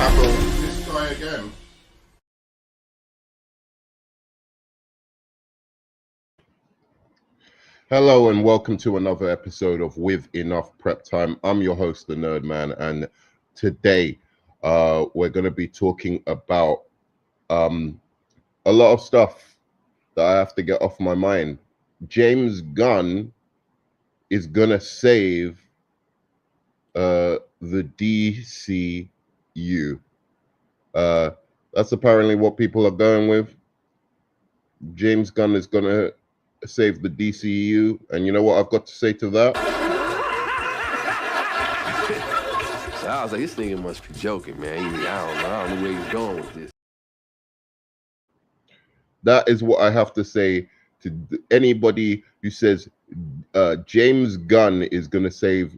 tackle this guy again. Hello and welcome to another episode of With Enough Prep Time. I'm your host, the Nerd Man, and today we're going to be talking about a lot of stuff that I have to get off my mind. James Gunn is going to save the DCU. That's apparently what people are going with. James Gunn is going to save the DCU, and you know what I've got to say to that? So I was like, this nigga must be joking, man. I don't know where he's going with this. That is what I have to say to anybody who says James Gunn is going to save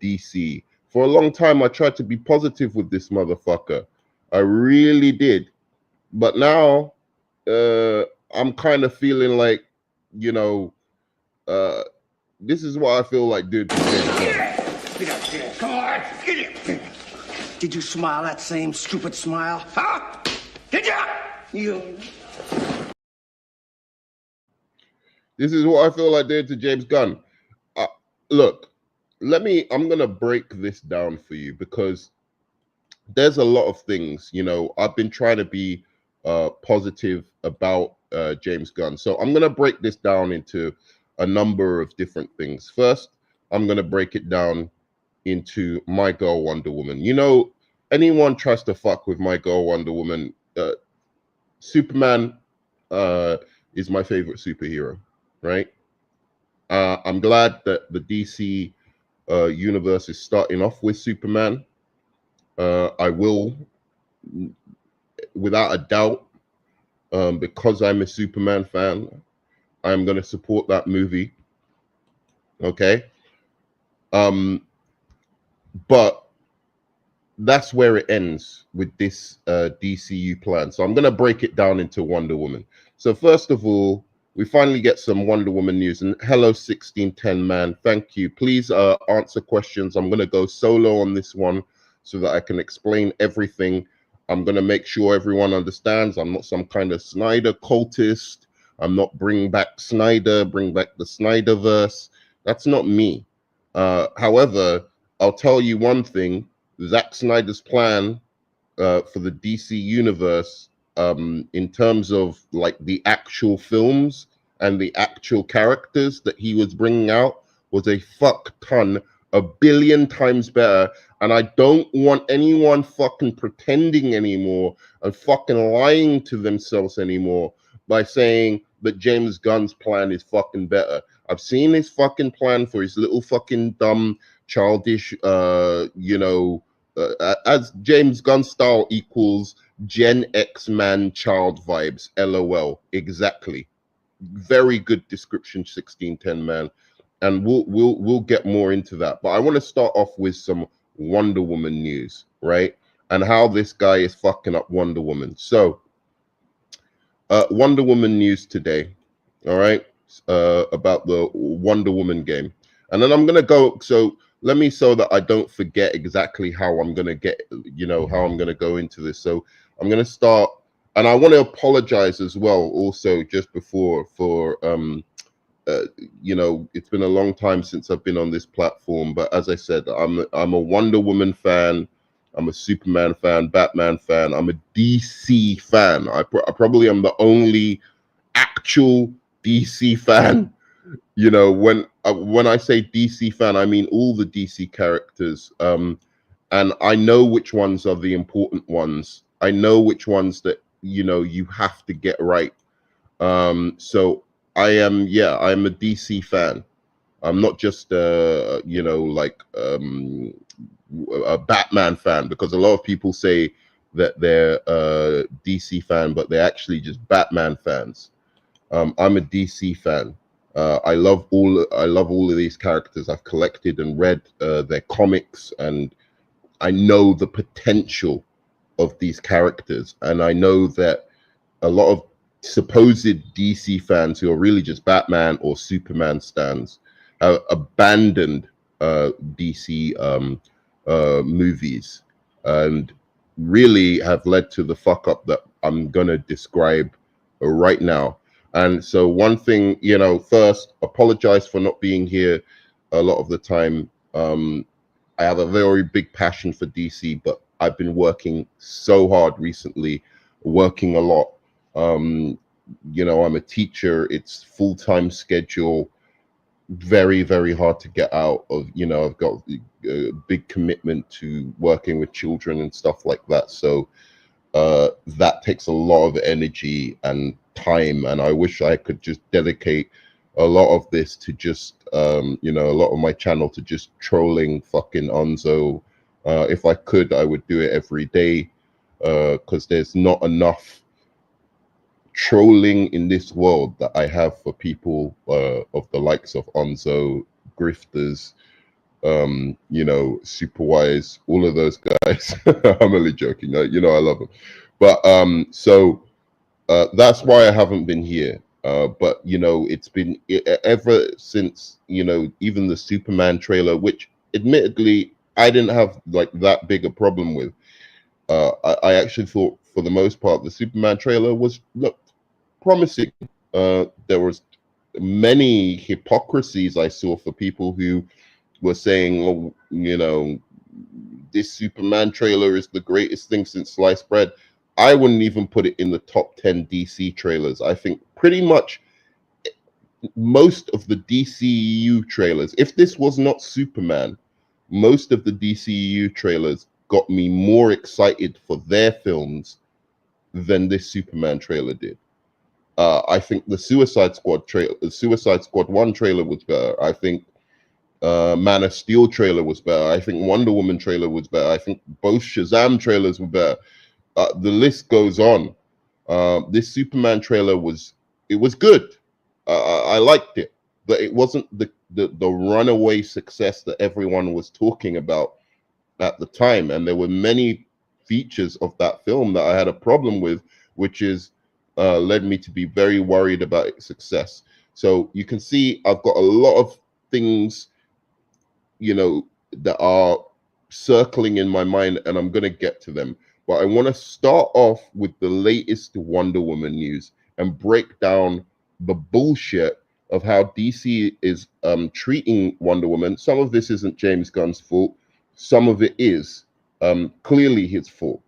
DC. For a long time, I tried to be positive with this motherfucker. I really did. But now, I'm kind of feeling like, you know, this is what I feel like, dude. Come on, did you smile that same stupid smile? Huh? Did you? This is what I feel like doing to James Gunn. Look, I'm going to break this down for you because there's a lot of things, you know, I've been trying to be positive about James Gunn. So I'm going to break this down into a number of different things. First, I'm going to break it down into My Girl Wonder Woman. You know, anyone tries to fuck with My Girl Wonder Woman, Superman is my favorite superhero, right? I'm glad that the DC universe is starting off with Superman. I will, without a doubt, because I'm a Superman fan, I'm going to support that movie. Okay. But that's where it ends with this DCU plan. So I'm going to break it down into Wonder Woman. So first of all, we finally get some Wonder Woman news. And hello, 1610 man. Thank you. Please answer questions. I'm going to go solo on this one so that I can explain everything. I'm going to make sure everyone understands I'm not some kind of Snyder cultist. I'm not bring back Snyder, bring back the Snyderverse. That's not me. However, I'll tell you one thing. Zack Snyder's plan for the DC universe, in terms of like the actual films and the actual characters that he was bringing out, was a fuck ton, a billion times better. And I don't want anyone fucking pretending anymore and fucking lying to themselves anymore by saying that James Gunn's plan is fucking better. I've seen his fucking plan for his little fucking dumb, childish, as James Gunn style equals Gen X man child vibes. LOL. Exactly. Very good description, 1610 man. And we'll get more into that. But I want to start off with some Wonder Woman news, right? And how this guy is fucking up Wonder Woman. So, Wonder Woman news today, all right, about the Wonder Woman game. And then I'm going to go, so let me, so that I don't forget exactly how I'm going to get, how I'm going to go into this. So I'm going to start, and I want to apologize as well, also, just before, for, it's been a long time since I've been on this platform, but as I said, I'm a Wonder Woman fan, I'm a Superman fan, Batman fan, I'm a DC fan. I probably am the only actual DC fan. You know, when I say DC fan, I mean all the DC characters. And I know which ones are the important ones. I know which ones that you have to get right. So I'm a DC fan. I'm not just a Batman fan, because a lot of people say that they're a DC fan, but they're actually just Batman fans. I'm a DC fan. I love all of these characters. I've collected and read their comics, and I know the potential of these characters. And I know that a lot of supposed DC fans who are really just Batman or Superman stans have abandoned DC movies. And really have led to the fuck up that I'm gonna describe right now. And so one thing, you know, first, apologize for not being here a lot of the time. I have a very big passion for DC, but I've been working so hard recently, working a lot. Um, you know, I'm a teacher, it's full-time schedule, very, very hard to get out of. You know, I've got a big commitment to working with children and stuff like that. So that takes a lot of energy and time, and I wish I could just dedicate a lot of this to just you know, a lot of my channel to just trolling fucking Onzo. If I could, I would do it every day, because there's not enough trolling in this world that I have for people of the likes of Onzo, grifters, you know, Superwise, all of those guys. I'm only joking. You know, I love them. But so that's why I haven't been here. But you know, it's been ever since, you know, even the Superman trailer, which admittedly I didn't have like that big a problem with. I actually thought for the most part the Superman trailer was looked promising. There was many hypocrisies I saw for people who were saying, oh, you know, this Superman trailer is the greatest thing since sliced bread. I wouldn't even put it in the top 10 DC trailers. I think pretty much most of the DCEU trailers, if this was not Superman, most of the DCEU trailers got me more excited for their films than this Superman trailer did. I think the Suicide Squad trailer, the Suicide Squad 1 trailer was better. I think Man of Steel trailer was better. I think Wonder Woman trailer was better. I think both Shazam trailers were better. The list goes on. This Superman trailer was good. I liked it, but it wasn't the runaway success that everyone was talking about at the time. And there were many features of that film that I had a problem with, which is led me to be very worried about its success. So you can see I've got a lot of things, you know, that are circling in my mind, and I'm going to get to them. But I want to start off with the latest Wonder Woman news and break down the bullshit of how DC is treating Wonder Woman. Some of this isn't James Gunn's fault. Some of it is clearly his fault.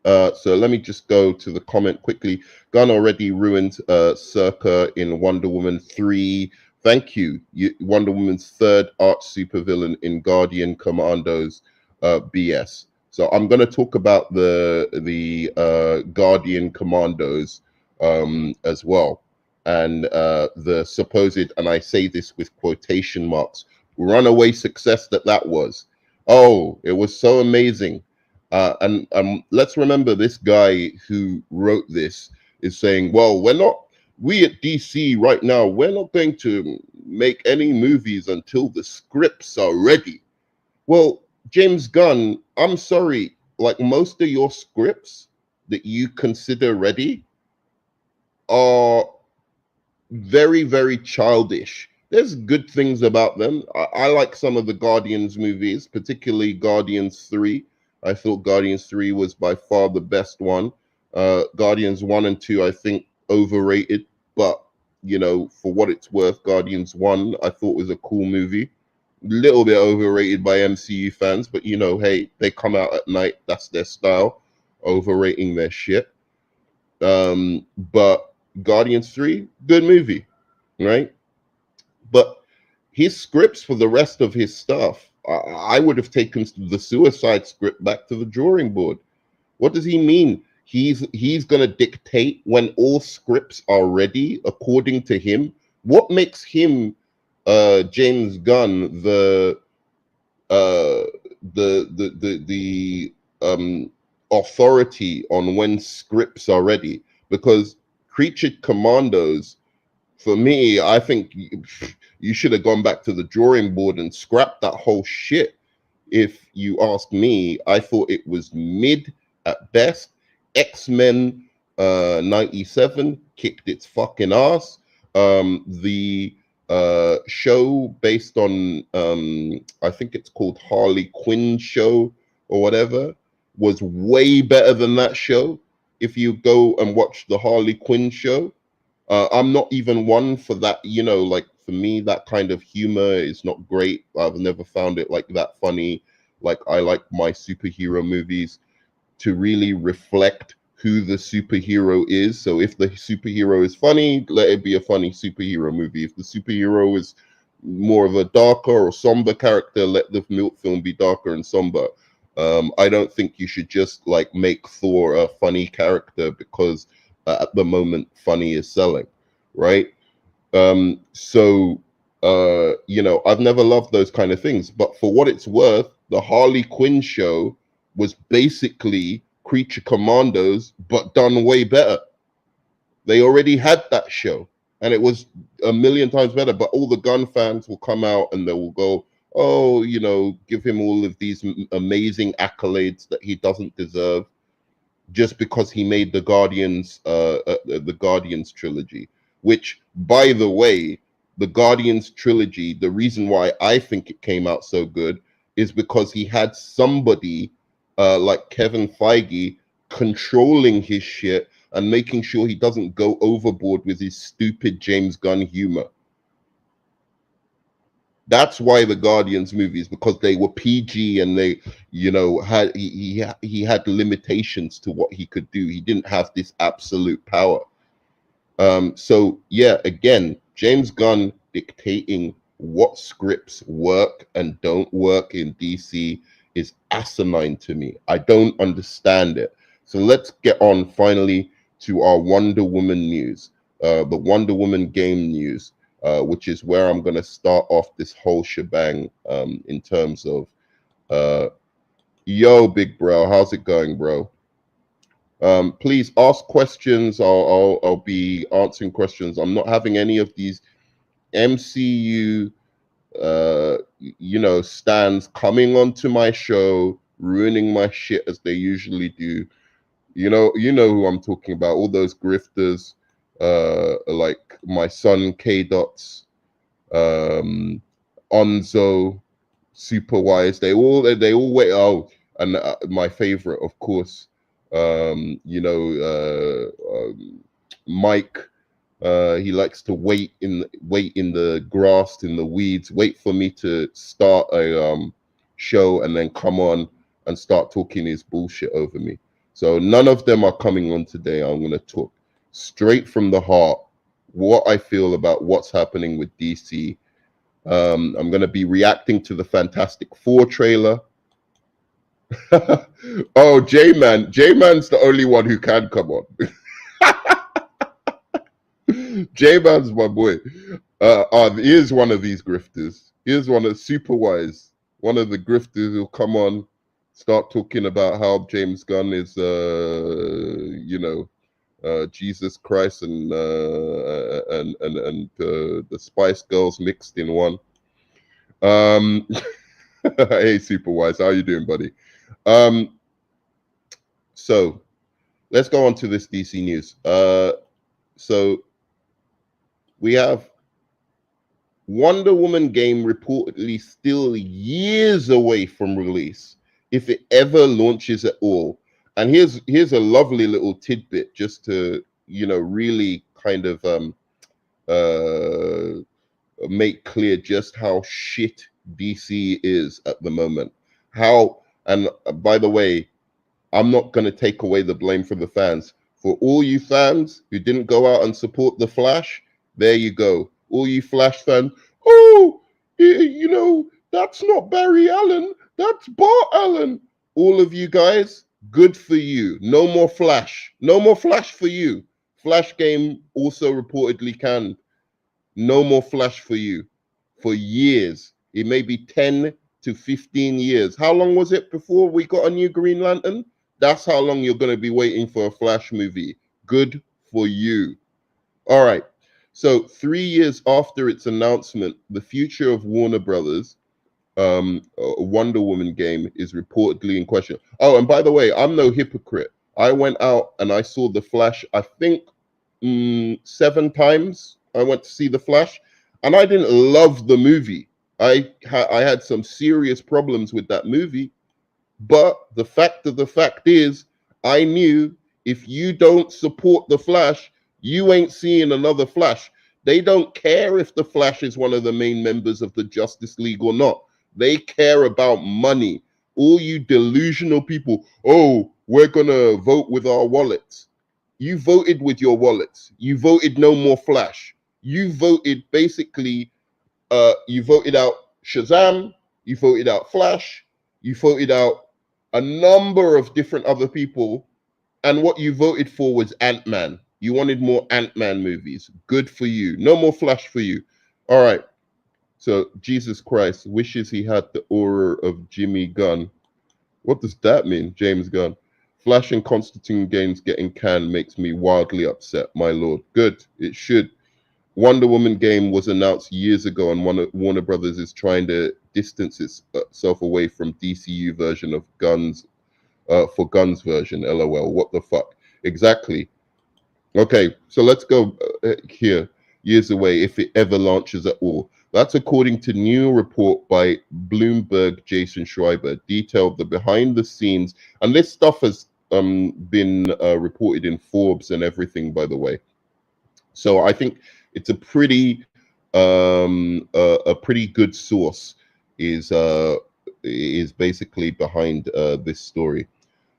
So let me just go to the comment quickly. Gunn already ruined Circa in Wonder Woman 3. Thank you. Wonder Woman's third arch supervillain in Guardian Commandos BS. So I'm going to talk about the Guardian Commandos as well, and the supposed, and I say this with quotation marks, runaway success that was. Oh, it was so amazing. And let's remember, this guy who wrote this is saying, well, we at DC right now, we're not going to make any movies until the scripts are ready. Well, James Gunn, I'm sorry, like most of your scripts that you consider ready are very, very childish. There's good things about them. I like some of the Guardians movies, particularly Guardians 3. I thought Guardians 3 was by far the best one. Guardians 1 and 2, I think, overrated. But, you know, for what it's worth, Guardians 1, I thought was a cool movie. Little bit overrated by MCU fans, but, you know, hey, they come out at night. That's their style, overrating their shit. But Guardians 3, good movie, right? But his scripts for the rest of his stuff, I would have taken the Suicide script back to the drawing board. What does he mean? He's going to dictate when all scripts are ready according to him. What makes him James Gunn the authority on when scripts are ready? Because Creature Commandos, for me, I think you should have gone back to the drawing board and scrapped that whole shit. If you ask me, I thought it was mid at best. X-Men 97 kicked its fucking ass. The show based on I think it's called Harley Quinn show or whatever, was way better than that show. If you go and watch the Harley Quinn show, I'm not even one for that. Like for me, that kind of humor is not great. I've never found it like that funny. Like I like my superhero movies to really reflect who the superhero is. So if the superhero is funny, let it be a funny superhero movie. If the superhero is more of a darker or somber character, let the film be darker and somber. I don't think you should just like make Thor a funny character because at the moment funny is selling, right? So I've never loved those kind of things, but for what it's worth, the Harley Quinn show was basically Creature Commandos, but done way better. They already had that show, and it was a million times better. But all the gun fans will come out and they will go, "Oh, give him all of these amazing accolades that he doesn't deserve, just because he made the Guardians trilogy." Which, by the way, the Guardians trilogy, the reason why I think it came out so good is because he had somebody like Kevin Feige controlling his shit and making sure he doesn't go overboard with his stupid James Gunn humor. That's why the Guardians movies, because they were PG and they, had he had limitations to what he could do. He didn't have this absolute power. So yeah, again, James Gunn dictating what scripts work and don't work in DC is asinine to me. I don't understand it. So let's get on finally to our Wonder Woman news, the Wonder Woman game news, which is where I'm going to start off this whole shebang in terms of, yo, big bro, how's it going, bro? Please ask questions. I'll be answering questions. I'm not having any of these MCU stands coming onto my show, ruining my shit as they usually do. You know who I'm talking about. All those grifters, like my son K Dots, Onzo, Superwise. They all wait. Oh, and my favorite, of course, Mike. He likes to wait in the grass, in the weeds, wait for me to start a show and then come on and start talking his bullshit over me. So none of them are coming on today. I'm going to talk straight from the heart what I feel about what's happening with DC. I'm going to be reacting to the Fantastic Four trailer. Oh, J-Man's the only one who can come on. J-Man's my boy. Here's one of these grifters. Here's one of Superwise, one of the grifters who'll come on, start talking about how James Gunn is, Jesus Christ and the Spice Girls mixed in one. Hey, Superwise, how you doing, buddy? So let's go on to this DC news. So we have Wonder Woman game reportedly still years away from release, if it ever launches at all. And here's a lovely little tidbit just to really kind of make clear just how shit DC is at the moment. And by the way, I'm not going to take away the blame from the fans. For all you fans who didn't go out and support the Flash, there you go. All you Flash fans, oh, that's not Barry Allen, that's Bart Allen. All of you guys, good for you. No more Flash. No more Flash for you. Flash game also reportedly canned. No more Flash for you. For years. It may be 10 to 15 years. How long was it before we got a new Green Lantern? That's how long you're going to be waiting for a Flash movie. Good for you. All right. So 3 years after its announcement, the future of Warner Brothers Wonder Woman game is reportedly in question. Oh, and by the way, I'm no hypocrite. I went out and I saw The Flash, I think 7 times I went to see The Flash, and I didn't love the movie. I had some serious problems with that movie, But the fact of the fact is, I knew if you don't support the Flash, you ain't seeing another Flash. They don't care if the Flash is one of the main members of the Justice League or not. They care about money. All you delusional people, oh, we're going to vote with our wallets. You voted with your wallets. You voted no more Flash. You voted basically, you voted out Shazam, you voted out Flash, you voted out a number of different other people, and what you voted for was Ant-Man. You wanted more Ant-Man movies. Good for you. No more Flash for you. All right. So Jesus Christ wishes he had the aura of Jimmy Gunn. What does that mean, James Gunn? Flash and Constantine games getting canned makes me wildly upset, my lord. Good. It should. Wonder Woman game was announced years ago, and Warner Brothers is trying to distance itself away from DCU version of Guns for Guns version. LOL. What the fuck? Exactly. Okay, so let's go here. Years away, if it ever launches at all. That's according to new report by Bloomberg Jason Schreiber, detailed the behind the scenes, and this stuff has been reported in Forbes and everything, by the way. So I think it's a pretty good source is basically behind this story.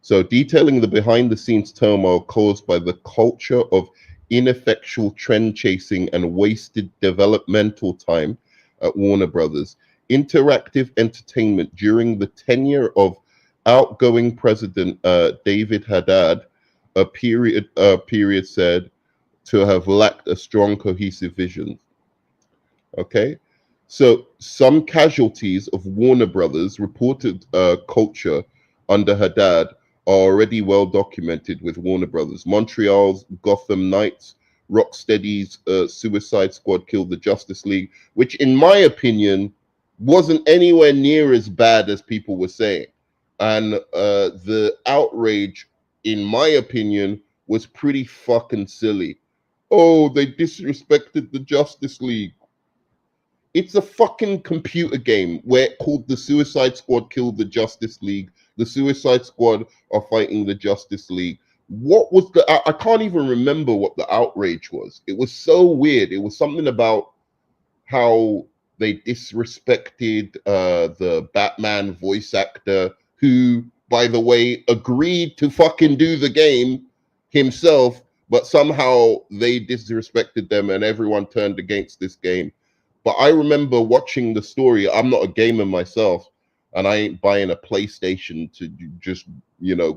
So detailing the behind the scenes turmoil caused by the culture of ineffectual trend chasing and wasted developmental time at Warner Brothers. Interactive entertainment during the tenure of outgoing president David Haddad, a period said to have lacked a strong cohesive vision. Okay, so some casualties of Warner Brothers reported culture under Haddad are already well documented with Warner Brothers. Montreal's Gotham Knights, Rocksteady's Suicide Squad killed the Justice League, which in my opinion wasn't anywhere near as bad as people were saying. And the outrage, in my opinion, was pretty fucking silly. Oh, they disrespected the Justice League. It's a fucking computer game where called the Suicide Squad killed the Justice League. The Suicide Squad are fighting the Justice League. What was I can't even remember what the outrage was. It was so weird. It was something about how they disrespected the Batman voice actor, who, by the way, agreed to fucking do the game himself, but somehow they disrespected them and everyone turned against this game. But I remember watching the story. I'm not a gamer myself, and I ain't buying a PlayStation to just,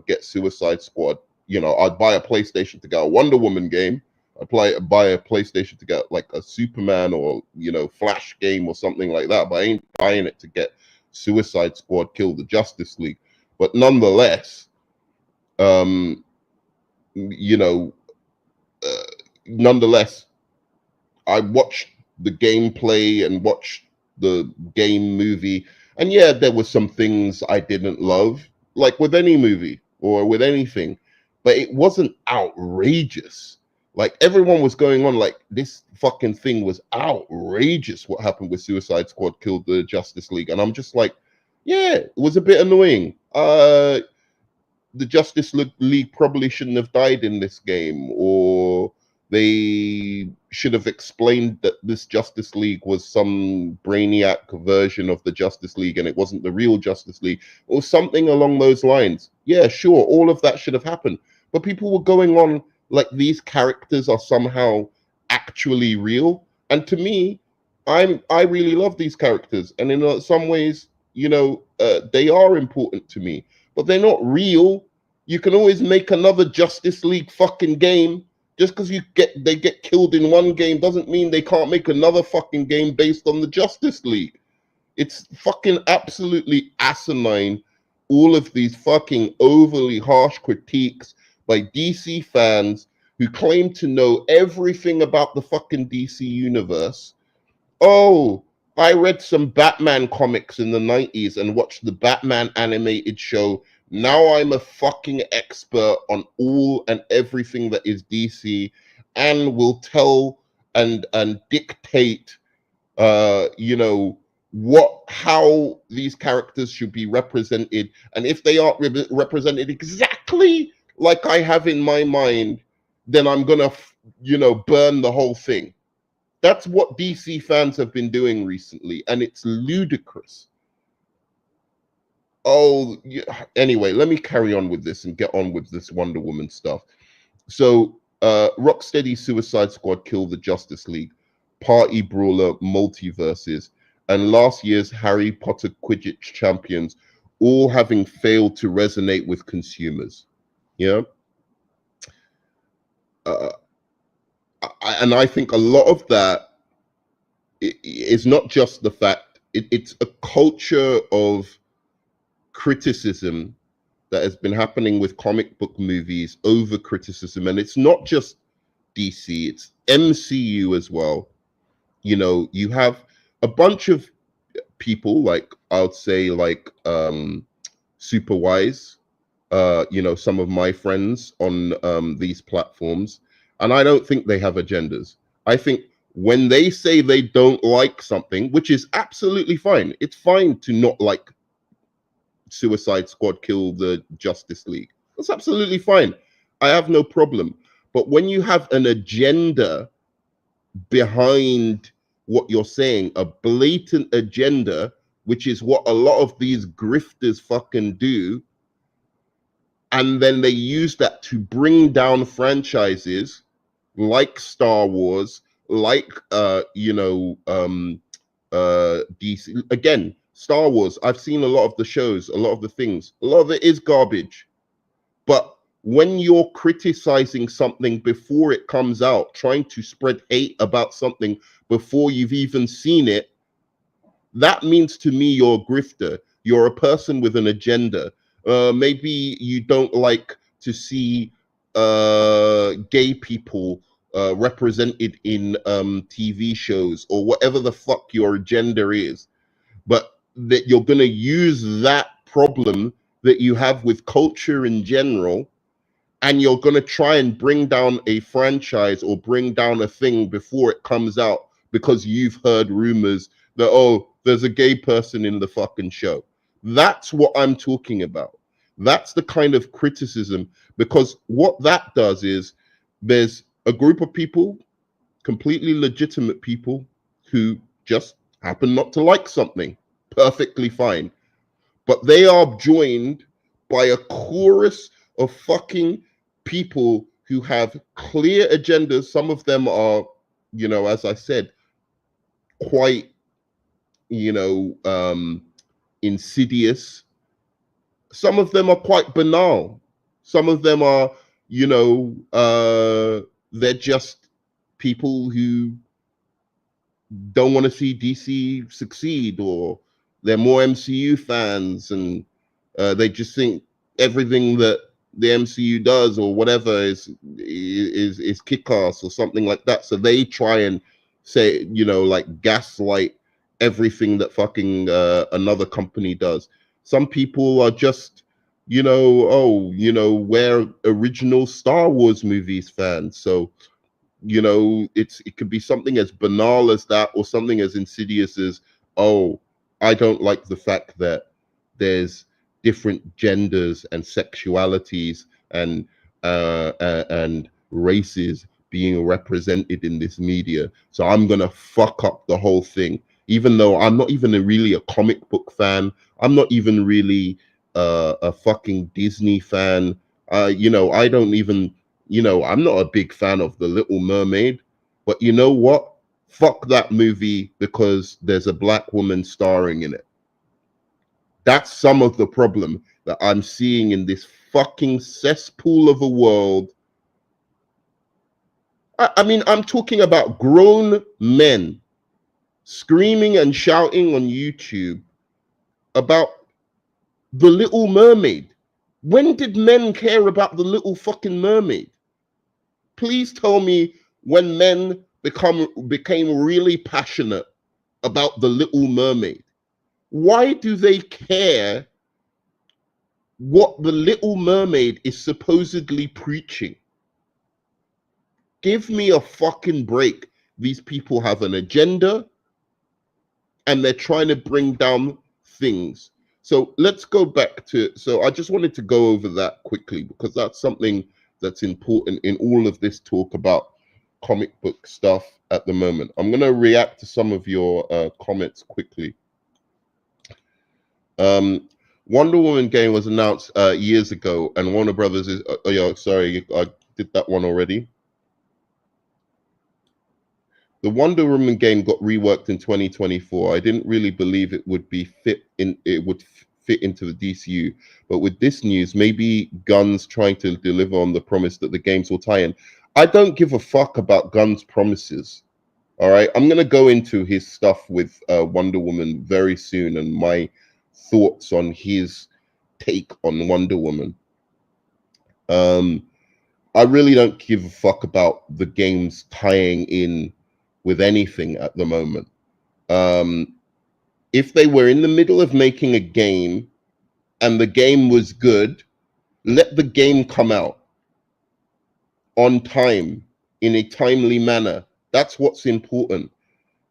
get Suicide Squad. I'd buy a PlayStation to get a Wonder Woman game. Buy a PlayStation to get like a Superman or Flash game or something like that. But I ain't buying it to get Suicide Squad kill the Justice League. But nonetheless, nonetheless, I watched the gameplay and watched the game movie, and yeah, there were some things I didn't love, like with any movie or with anything, but it wasn't outrageous. Like everyone was going on like this fucking thing was outrageous. What happened with Suicide Squad killed the Justice League, and I'm just like, yeah, it was a bit annoying. The Justice League probably shouldn't have died in this game, or they should have explained that this Justice League was some brainiac version of the Justice League and it wasn't the real Justice League, or something along those lines. Yeah, sure, all of that should have happened. But people were going on like these characters are somehow actually real. And to me, I really love these characters. And in some ways, they are important to me, but they're not real. You can always make another Justice League fucking game. Just because they get killed in one game doesn't mean they can't make another fucking game based on the Justice League. It's fucking absolutely asinine. All of these fucking overly harsh critiques by DC fans who claim to know everything about the fucking DC universe. Oh, I read some Batman comics in the 90s and watched the Batman animated show. Now I'm a fucking expert on all and everything that is DC and will tell and dictate, how these characters should be represented, and if they aren't represented exactly like I have in my mind, then I'm gonna burn the whole thing. That's what DC fans have been doing recently, and it's ludicrous. Oh, yeah. Anyway, let me carry on with this and get on with this Wonder Woman stuff. So, Rocksteady Suicide Squad killed the Justice League, Party Brawler Multiverses, and last year's Harry Potter Quidditch Champions, all having failed to resonate with consumers. Yeah. And I think a lot of that is not just the fact, it's a culture of criticism that has been happening with comic book movies, over criticism. And it's not just DC, it's MCU as well. You have a bunch of people, like I would say, like Superwise, some of my friends on these platforms, and I don't think they have agendas. I think when they say they don't like something, which is absolutely fine, it's fine to not like Suicide Squad kill the Justice League. That's absolutely fine. I have no problem. But when you have an agenda behind what you're saying, a blatant agenda, which is what a lot of these grifters fucking do, and then they use that to bring down franchises like Star Wars, like DC. Again, Star Wars, I've seen a lot of the shows, a lot of the things, a lot of it is garbage. But when you're criticizing something before it comes out, trying to spread hate about something before you've even seen it, that means to me you're a grifter. You're a person with an agenda. Maybe you don't like to see gay people represented in TV shows, or whatever the fuck your agenda is, but that you're going to use that problem that you have with culture in general, and you're going to try and bring down a franchise or bring down a thing before it comes out because you've heard rumors that, oh, there's a gay person in the fucking show. That's what I'm talking about. That's the kind of criticism, because what that does is there's a group of people, completely legitimate people, who just happen not to like something. Perfectly fine. But they are joined by a chorus of fucking people who have clear agendas. Some of them are, as I said, quite, insidious. Some of them are quite banal. Some of them are, they're just people who don't want to see DC succeed, or they're more MCU fans, and they just think everything that the MCU does or whatever is kick-ass or something like that. So they try and say, like gaslight everything that fucking another company does. Some people are just, we're original Star Wars movies fans. So, it could be something as banal as that, or something as insidious as, oh, I don't like the fact that there's different genders and sexualities and races being represented in this media, so I'm gonna fuck up the whole thing. Even though I'm not even really a comic book fan, I'm not even really a fucking Disney fan. I don't even, I'm not a big fan of The Little Mermaid, but you know what? Fuck that movie because there's a black woman starring in it. That's some of the problem that I'm seeing in this fucking cesspool of a world. I mean, I'm talking about grown men screaming and shouting on YouTube about The Little Mermaid. When did men care about The Little fucking Mermaid? Please tell me when men became really passionate about The Little Mermaid. Why do they care what The Little Mermaid is supposedly preaching? Give me a fucking break. These people have an agenda, and they're trying to bring down things. So let's go back to, so I just wanted to go over that quickly because that's something that's important in all of this talk about comic book stuff at the moment. I'm going to react to some of your comments quickly. Wonder Woman game was announced years ago, and Warner Brothers is, sorry, I did that one already. The Wonder Woman game got reworked in 2024. I didn't really believe it would fit into the DCU, but with this news, maybe Gunn's trying to deliver on the promise that the games will tie in. I don't give a fuck about Gunn's promises. All right, I'm gonna go into his stuff with Wonder Woman very soon and my thoughts on his take on Wonder Woman. I really don't give a fuck about the games tying in with anything at the moment. If they were in the middle of making a game and the game was good, let the game come out on time, in a timely manner. That's what's important.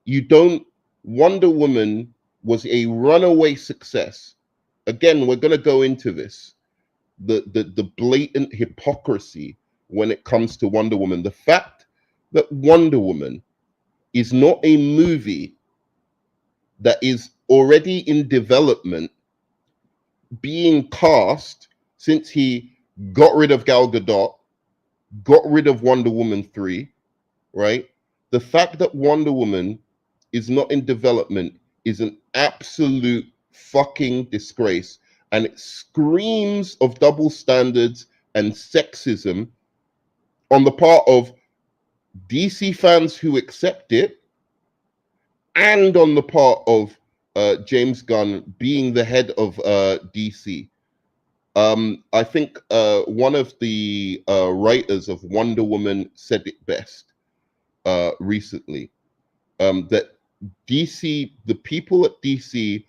You don't, Wonder Woman was a runaway success. Again, we're going to go into this. The blatant hypocrisy when it comes to Wonder Woman. The fact that Wonder Woman is not a movie that is already in development, being cast since he got rid of Gal Gadot, got rid of Wonder Woman 3, right? The fact that Wonder Woman is not in development is an absolute fucking disgrace, and it screams of double standards and sexism on the part of DC fans who accept it, and on the part of James Gunn being the head of DC. I think one of the writers of Wonder Woman said it best recently, that DC, the people at DC,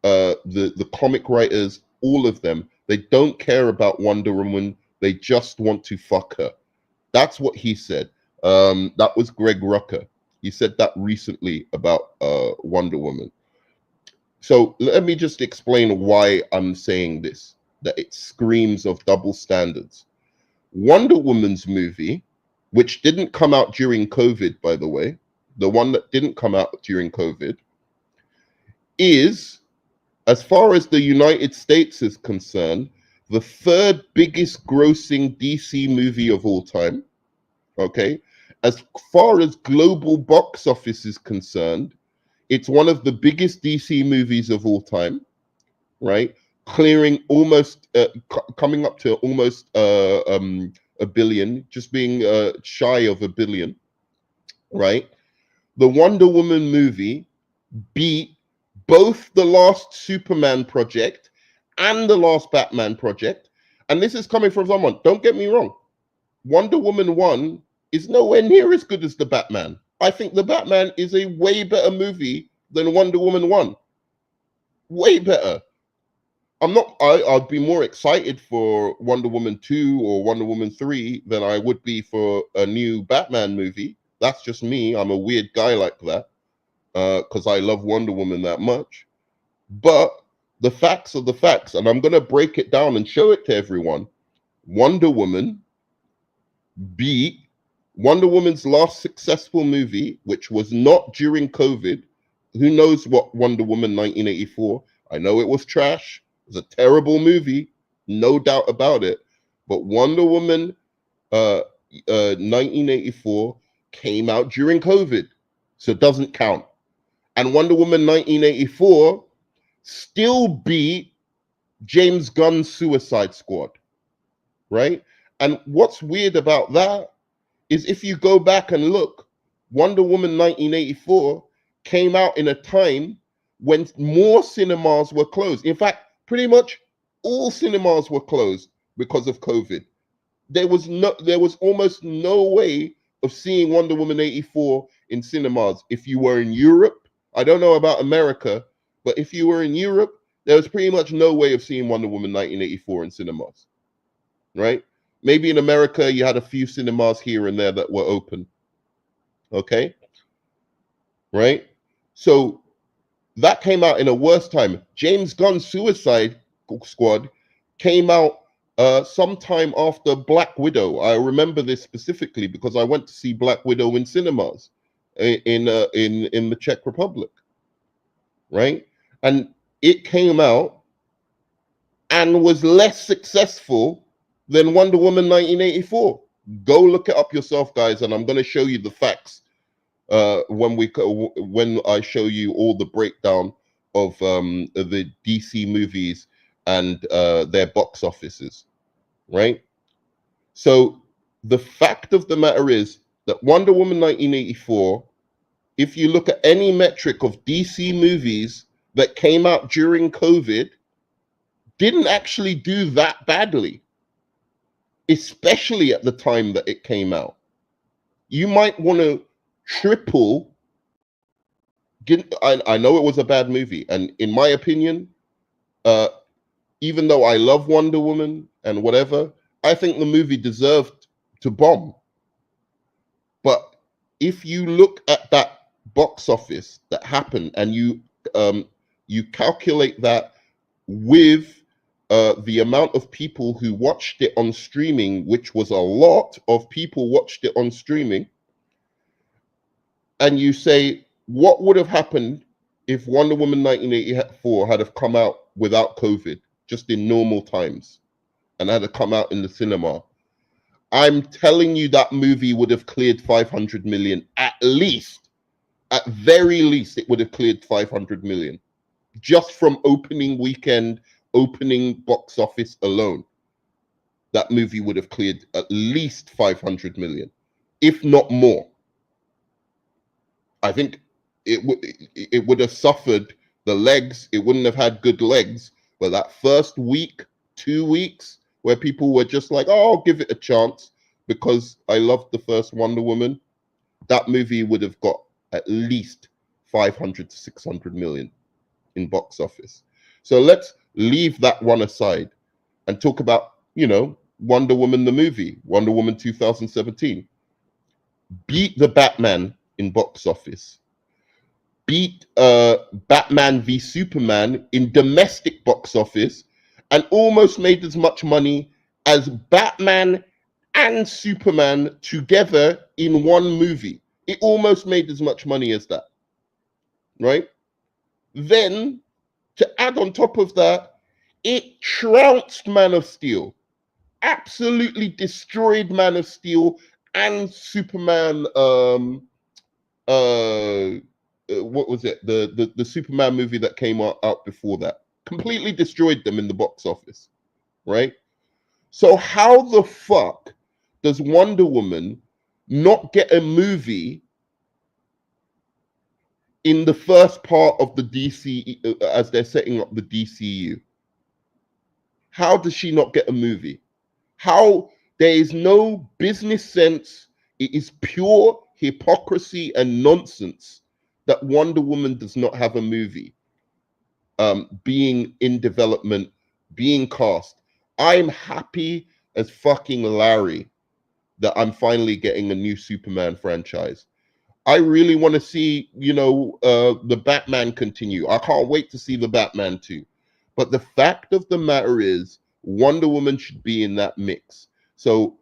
the comic writers, all of them, they don't care about Wonder Woman. They just want to fuck her. That's what he said. That was Greg Rucka. He said that recently about Wonder Woman. So let me just explain why I'm saying this, that it screams of double standards. Wonder Woman's movie, which didn't come out during COVID, by the way, the one that didn't come out during COVID, is, as far as the United States is concerned, the third biggest grossing DC movie of all time. Okay. As far as global box office is concerned, it's one of the biggest DC movies of all time, right? Clearing almost, coming up to almost a billion, just being shy of a billion, right? The Wonder Woman movie beat both the last Superman project and the last Batman project. And this is coming from someone, don't get me wrong, Wonder Woman 1 is nowhere near as good as the Batman. I think the Batman is a way better movie than Wonder Woman 1. Way better. I'd be more excited for Wonder Woman 2 or Wonder Woman 3 than I would be for a new Batman movie. That's just me. I'm a weird guy like that because I love Wonder Woman that much. But the facts are the facts, and I'm going to break it down and show it to everyone. Wonder Woman beat Wonder Woman's last successful movie, which was not during COVID. Who knows what Wonder Woman 1984? I know it was trash. It was a terrible movie, no doubt about it. But Wonder Woman 1984 came out during COVID, so it doesn't count. And Wonder Woman 1984 still beat James Gunn's Suicide Squad, right? And what's weird about that is if you go back and look, Wonder Woman 1984 came out in a time when more cinemas were closed. In fact, pretty much all cinemas were closed because of COVID. There was almost no way of seeing Wonder Woman 84 in cinemas. If you were in Europe, I don't know about America, but if you were in Europe, there was pretty much no way of seeing Wonder Woman 1984 in cinemas, right? Maybe in America, you had a few cinemas here and there that were open. Okay? Right? So that came out in a worse time. James Gunn's Suicide Squad came out sometime after Black Widow. I remember this specifically because I went to see Black Widow in cinemas in the Czech Republic, right? And it came out and was less successful than Wonder Woman 1984. Go look it up yourself, guys, and I'm going to show you the facts when I show you all the breakdown of the DC movies and their box offices, right? So the fact of the matter is that Wonder Woman 1984, if you look at any metric of DC movies that came out during COVID, didn't actually do that badly, especially at the time that it came out. You might want to triple. I know it was a bad movie, and in my opinion, even though I love Wonder Woman and whatever, I think the movie deserved to bomb. But if you look at that box office that happened and you calculate that with the amount of people who watched it on streaming, which was a lot of people watched it on streaming, and you say, what would have happened if Wonder Woman 1984 had have come out without COVID, just in normal times, and had to come out in the cinema? I'm telling you that movie would have cleared 500 million at least. At very least, it would have cleared 500 million just from opening weekend, opening box office alone. That movie would have cleared at least 500 million, if not more. I think it would have suffered the legs. It wouldn't have had good legs. But that first week, 2 weeks, where people were just like, oh, I'll give it a chance because I loved the first Wonder Woman, that movie would have got at least 500 to 600 million in box office. So let's leave that one aside and talk about, Wonder Woman the movie, Wonder Woman 2017. Beat the Batman in box office. Beat Batman v Superman in domestic box office, and almost made as much money as Batman and Superman together in one movie. It almost made as much money as that, right? Then, to add on top of that, it trounced Man of Steel, absolutely destroyed Man of Steel and Superman. What was it? The Superman movie that came out before that completely destroyed them in the box office, right? So how the fuck does Wonder Woman not get a movie in the first part of the DC as they're setting up the DCU? How does she not get a movie? How there is no business sense. It is pure hypocrisy and nonsense that Wonder Woman does not have a movie being in development, being cast. I'm happy as fucking Larry that I'm finally getting a new Superman franchise. I really want to see, the Batman continue. I can't wait to see the Batman 2. But the fact of the matter is, Wonder Woman should be in that mix. So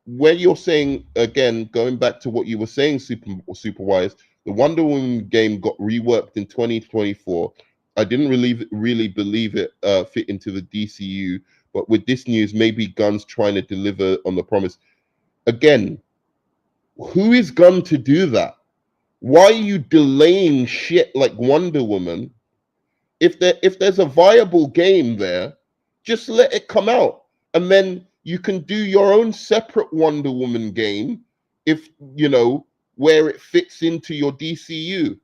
when you're saying, again, going back to what you were saying, Superwise, the Wonder Woman game got reworked in 2024. I didn't really believe it fit into the DCU. But with this news, maybe Gunn's trying to deliver on the promise. Again, who is Gunn to do that? Why are you delaying shit like Wonder Woman? If there's a viable game there, just let it come out. And then you can do your own separate Wonder Woman game if, where it fits into your DCU.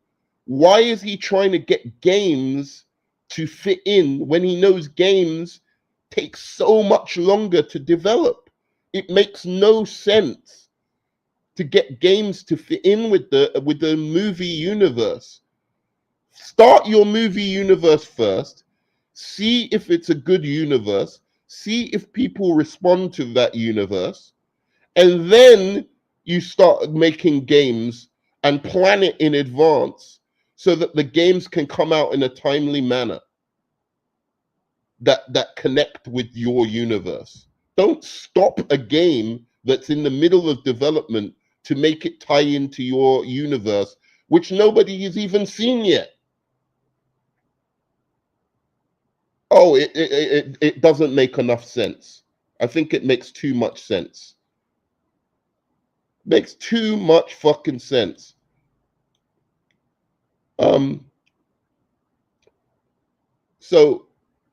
Why is he trying to get games to fit in when he knows games take so much longer to develop? It makes no sense to get games to fit in with the movie universe. Start your movie universe first. See if it's a good universe. See if people respond to that universe. And then you start making games and plan it in advance so that the games can come out in a timely manner that connect with your universe. Don't stop a game that's in the middle of development to make it tie into your universe, which nobody has even seen yet. Oh, it doesn't make enough sense. I think it makes too much sense. Makes too much fucking sense. So,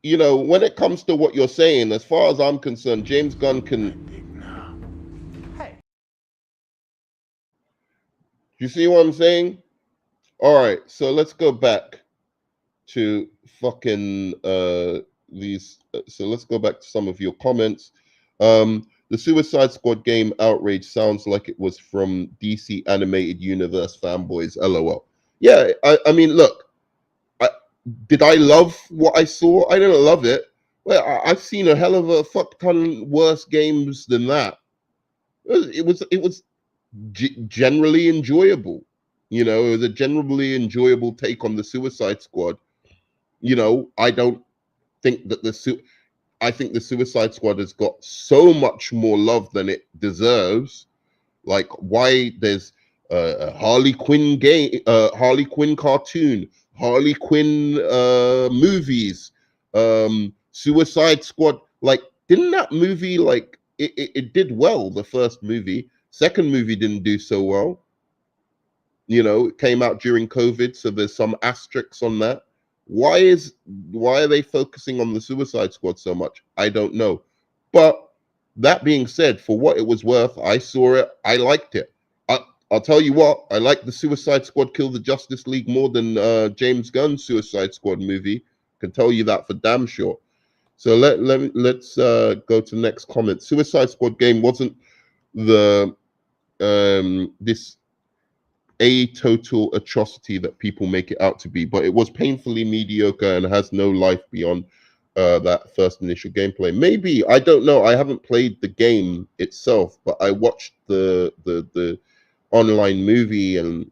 you know, when it comes to what you're saying, as far as I'm concerned, James Gunn can. You see what I'm saying? All right, so let's go back to fucking these. So let's go back to some of your comments. The Suicide Squad game outrage sounds like it was from DC Animated Universe fanboys. LOL. Yeah, I mean, look. Did I love what I saw? I didn't love it. Well, I've seen a hell of a fuck ton worse games than that. It was generally enjoyable. You know, it was a generally enjoyable take on the Suicide Squad. You know, I don't think that I think the Suicide Squad has got so much more love than it deserves. Like, why there's a Harley Quinn game, Harley Quinn cartoon, Harley Quinn movies, Suicide Squad. Like, didn't that movie, like, it did well, the first movie. Second movie didn't do so well. You know, it came out during COVID, so there's some asterisks on that. Why are they focusing on the Suicide Squad so much? I don't know. But that being said, for what it was worth, I saw it. I liked it. I'll tell you what, I like the Suicide Squad Kill the Justice League more than James Gunn's Suicide Squad movie. Can tell you that for damn sure. So let's go to next comment. Suicide Squad game wasn't the this a total atrocity that people make it out to be, but it was painfully mediocre and has no life beyond that first initial gameplay. Maybe, I don't know. I haven't played the game itself, but I watched the online movie and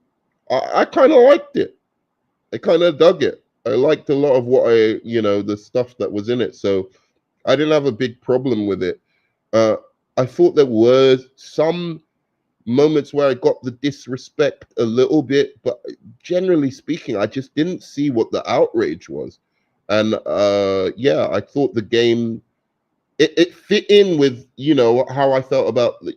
I kind of liked it. I kind of dug it. I liked a lot of what the stuff that was in it. So I didn't have a big problem with it. I thought there were some moments where I got the disrespect a little bit, but generally speaking, I just didn't see what the outrage was. And yeah, I thought the game it fit in with how I felt about the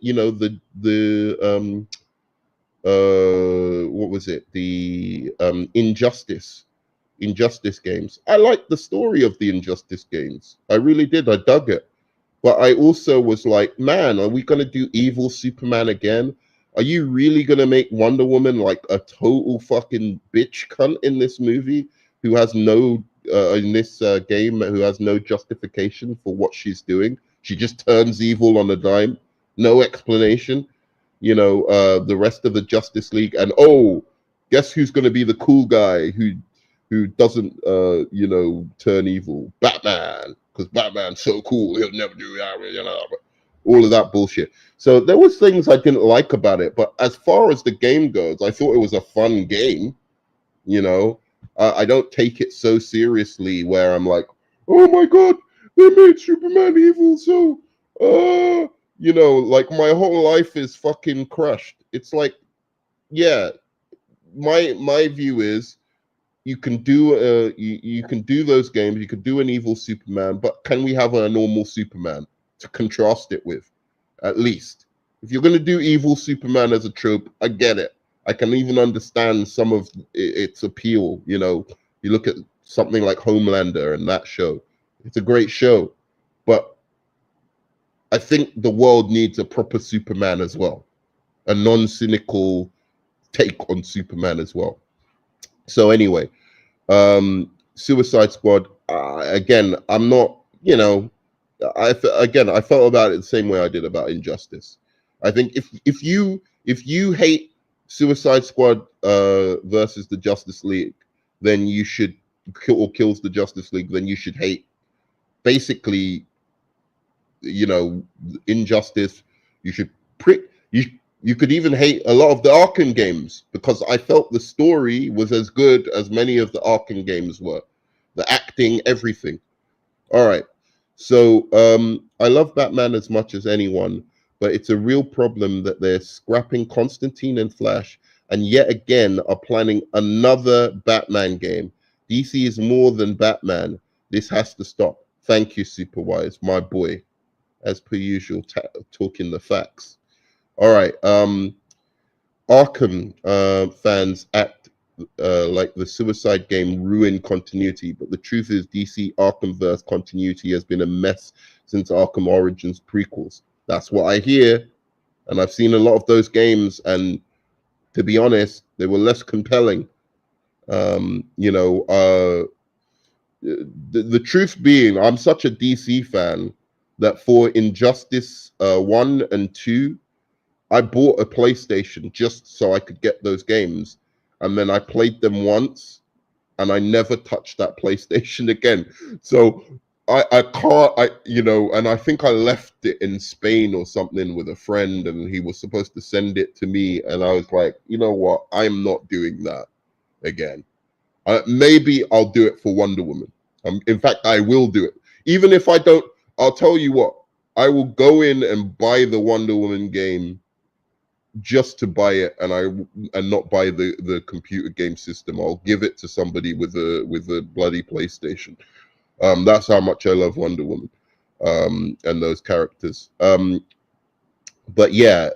what was it, the Injustice games. I liked the story of the Injustice games. I really did. I dug it. But I also was like, man, are we going to do evil Superman again? Are you really going to make Wonder Woman like a total fucking bitch cunt in this movie who has no, in this game, who has no justification for what she's doing? She just turns evil on a dime. No explanation. The rest of the Justice League. And guess who's going to be the cool guy who doesn't, turn evil? Batman. Because Batman's so cool, he'll never do that, all of that bullshit. So there was things I didn't like about it, but as far as the game goes, I thought it was a fun game. I don't take it so seriously where I'm like, oh my god, they made Superman evil, so like my whole life is fucking crushed. It's like, yeah, my view is you can do you can do those games, you could do an evil Superman, but can we have a normal Superman to contrast it with? At least if you're going to do evil Superman as a trope, I get it. I can even understand some of its appeal. You look at something like Homelander and that show. It's a great show, but I think the world needs a proper Superman as well, a non-cynical take on Superman as well. So anyway, Suicide Squad, again, I'm not, I felt about it the same way I did about Injustice. I think if you hate Suicide Squad versus the Justice League, then you should kills the Justice League, then you should hate basically Injustice. You should You could even hate a lot of the Arkham games because I felt the story was as good as many of the Arkham games were. The acting, everything. All right. So I love Batman as much as anyone, but it's a real problem that they're scrapping Constantine and Flash and yet again are planning another Batman game. DC is more than Batman. This has to stop. Thank you, Superwise, my boy. As per usual, talking the facts. All right. Arkham fans act like the Suicide game ruined continuity, but the truth is DC Arkhamverse continuity has been a mess since Arkham Origins prequels. That's what I hear, and I've seen a lot of those games, and to be honest, they were less compelling. You know, the truth being, I'm such a DC fan that for Injustice 1 and 2, I bought a PlayStation just so I could get those games. And then I played them once and I never touched that PlayStation again. So I can't, you know, and I think I left it in Spain or something with a friend and he was supposed to send it to me. And I was like, you know what? I'm not doing that again. Maybe I'll do it for Wonder Woman. In fact, I will do it. Even if I don't, I'll tell you what, I will go in and buy the Wonder Woman game just to buy it, and not buy the computer game system. I'll give it to somebody with a bloody PlayStation. That's how much I love Wonder Woman and those characters. But yeah,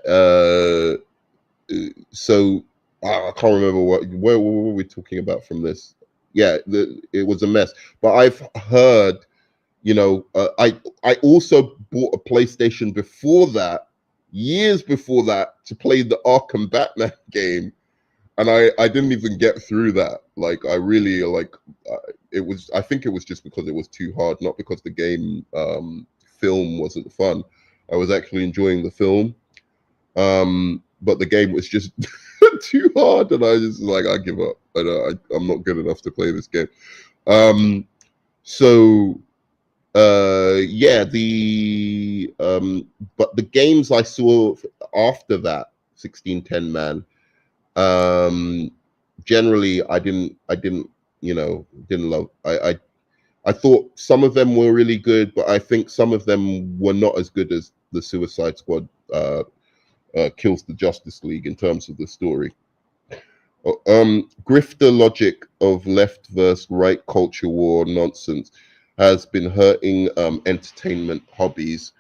so I can't remember where were we talking about from this. Yeah, it was a mess. But I've heard, you know, I also bought a PlayStation before that, years before that, to play the Arkham Batman game, and I didn't even get through that. Like I really it was. I think it was just because it was too hard, not because the game film wasn't fun. I was actually enjoying the film, but the game was just too hard, and I just like I give up. I'm not good enough to play this game. So yeah, but the games I saw after that 1610 man, generally I didn't you know, didn't love. I thought some of them were really good, but I think some of them were not as good as the Suicide Squad Kills the Justice League in terms of the story. Grifter logic of left versus right culture war nonsense has been hurting entertainment hobbies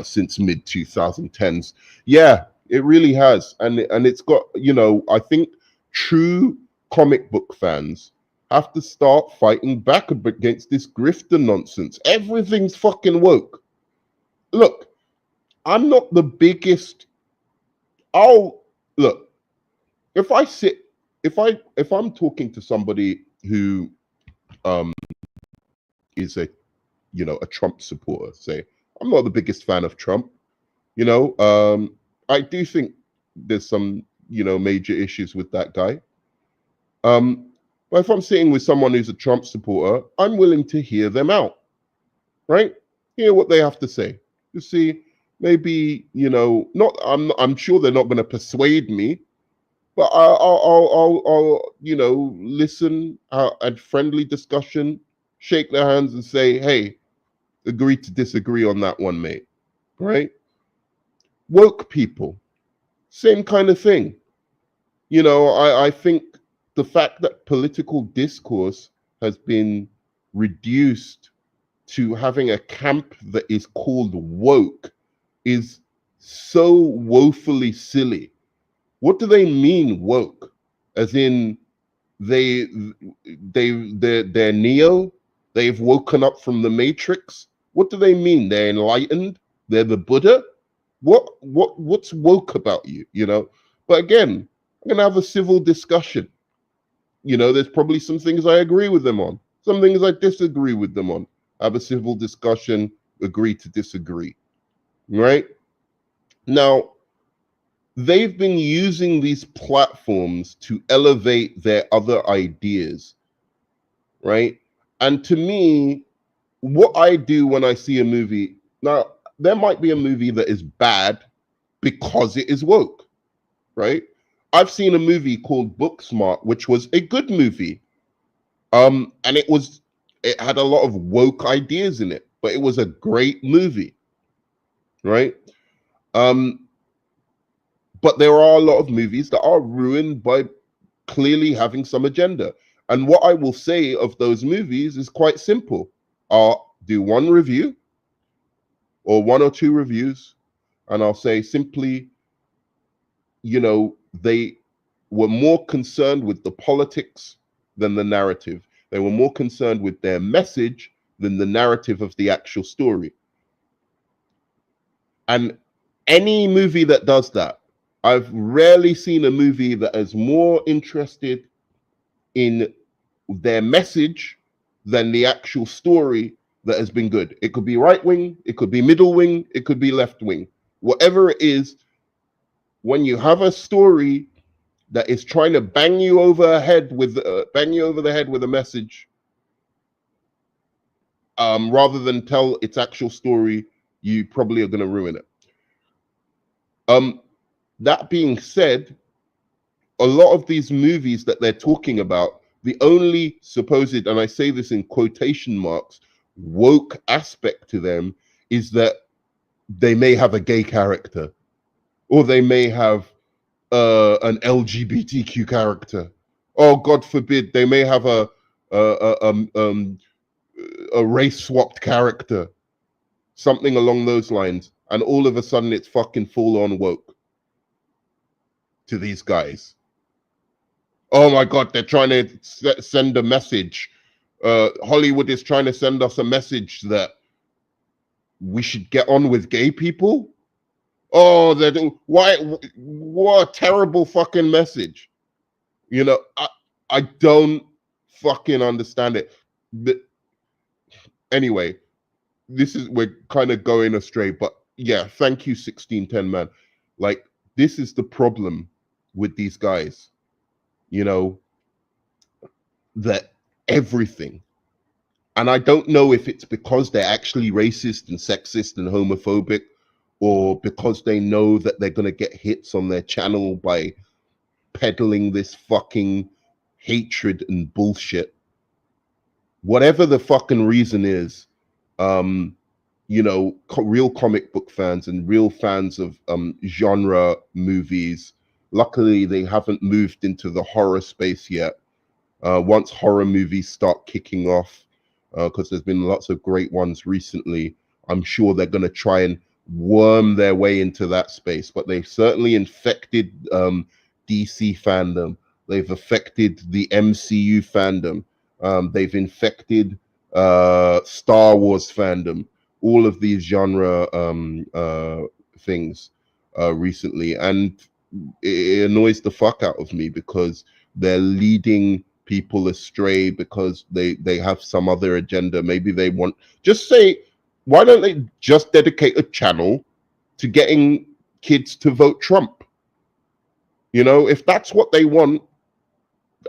since mid 2010s. Yeah, it really has, and it's got, you know, I think true comic book fans have to start fighting back against this grifter nonsense. Everything's fucking woke. Look, I'm not the biggest. I'll look if I sit if I'm talking to somebody who is a, you know, a Trump supporter, say I'm not the biggest fan of Trump, you know, I do think there's some, you know, major issues with that guy. But if I'm sitting with someone who's a Trump supporter, I'm willing to hear them out, right? Hear what they have to say. You see, maybe, you know, not. I'm sure they're not going to persuade me, but I'll you know, listen at friendly discussion, shake their hands and say, hey, agree to disagree on that one, mate. Right? Woke people, same kind of thing. You know, I think the fact that political discourse has been reduced to having a camp that is called woke is so woefully silly. What do they mean woke? As in they're Neo? They've woken up from the Matrix? What do they mean? They're enlightened? They're the Buddha? What's woke about you? You know? But again, I'm gonna have a civil discussion. You know, there's probably some things I agree with them on, some things I disagree with them on. Have a civil discussion, agree to disagree. Right? Now, they've been using these platforms to elevate their other ideas, right? And to me, what I do when I see a movie, now, there might be a movie that is bad because it is woke. right? I've seen a movie called Booksmart, which was a good movie. And it had a lot of woke ideas in it, but it was a great movie, right? Um, but there are a lot of movies that are ruined by clearly having some agenda. And what I will say of those movies is quite simple. I'll do one review or one or two reviews, and I'll say simply, they were more concerned with the politics than the narrative. They were more concerned with their message than the narrative of the actual story. And any movie that does that, I've rarely seen a movie that is more interested in their message than the actual story that has been good. It could be right wing, it could be middle wing, it could be left wing. Whatever it is, when you have a story that is trying to bang you over the head with a message, rather than tell its actual story, you probably are going to ruin it. That being said, a lot of these movies that they're talking about, the only supposed, and I say this in quotation marks, woke aspect to them is that they may have a gay character, or they may have an LGBTQ character. Oh, God forbid, they may have a race swapped character, something along those lines, and all of a sudden it's fucking full on woke to these guys. Oh my God, they're trying to send a message. Hollywood is trying to send us a message that we should get on with gay people. Oh, why? What a terrible fucking message. I don't fucking understand it. But anyway, we're kind of going astray, but yeah, thank you, 1610 man. Like, this is the problem with these guys, that everything, and I don't know if it's because they're actually racist and sexist and homophobic, or because they know that they're going to get hits on their channel by peddling this fucking hatred and bullshit. Whatever the fucking reason is, real comic book fans and real fans of genre movies, luckily they haven't moved into the horror space yet. Once horror movies start kicking off, because there's been lots of great ones recently, I'm sure they're going to try and worm their way into that space. But they've certainly infected DC fandom. They've affected the MCU fandom. They've infected Star Wars fandom. All of these genre things recently, and it annoys the fuck out of me because they're leading people astray because they have some other agenda. Maybe they want, just say, why don't they just dedicate a channel to getting kids to vote Trump? If that's what they want,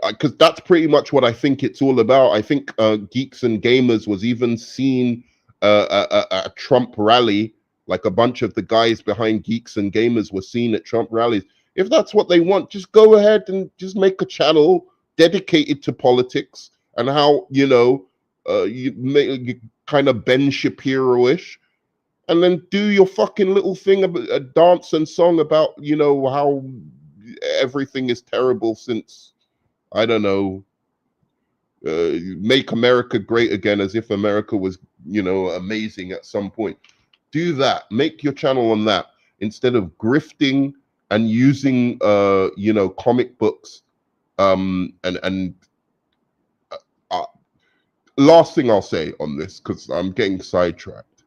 because that's pretty much what I think it's all about. I think Geeks and Gamers was even seen a Trump rally, like a bunch of the guys behind Geeks and Gamers were seen at Trump rallies. If that's what they want, just go ahead and just make a channel dedicated to politics and how, you make kind of Ben Shapiro-ish, and then do your fucking little thing, a dance and song about, how everything is terrible since, I don't know, make America great again, as if America was, amazing at some point. Do that. Make your channel on that instead of grifting and using, comic books. And last thing I'll say on this, because I'm getting sidetracked.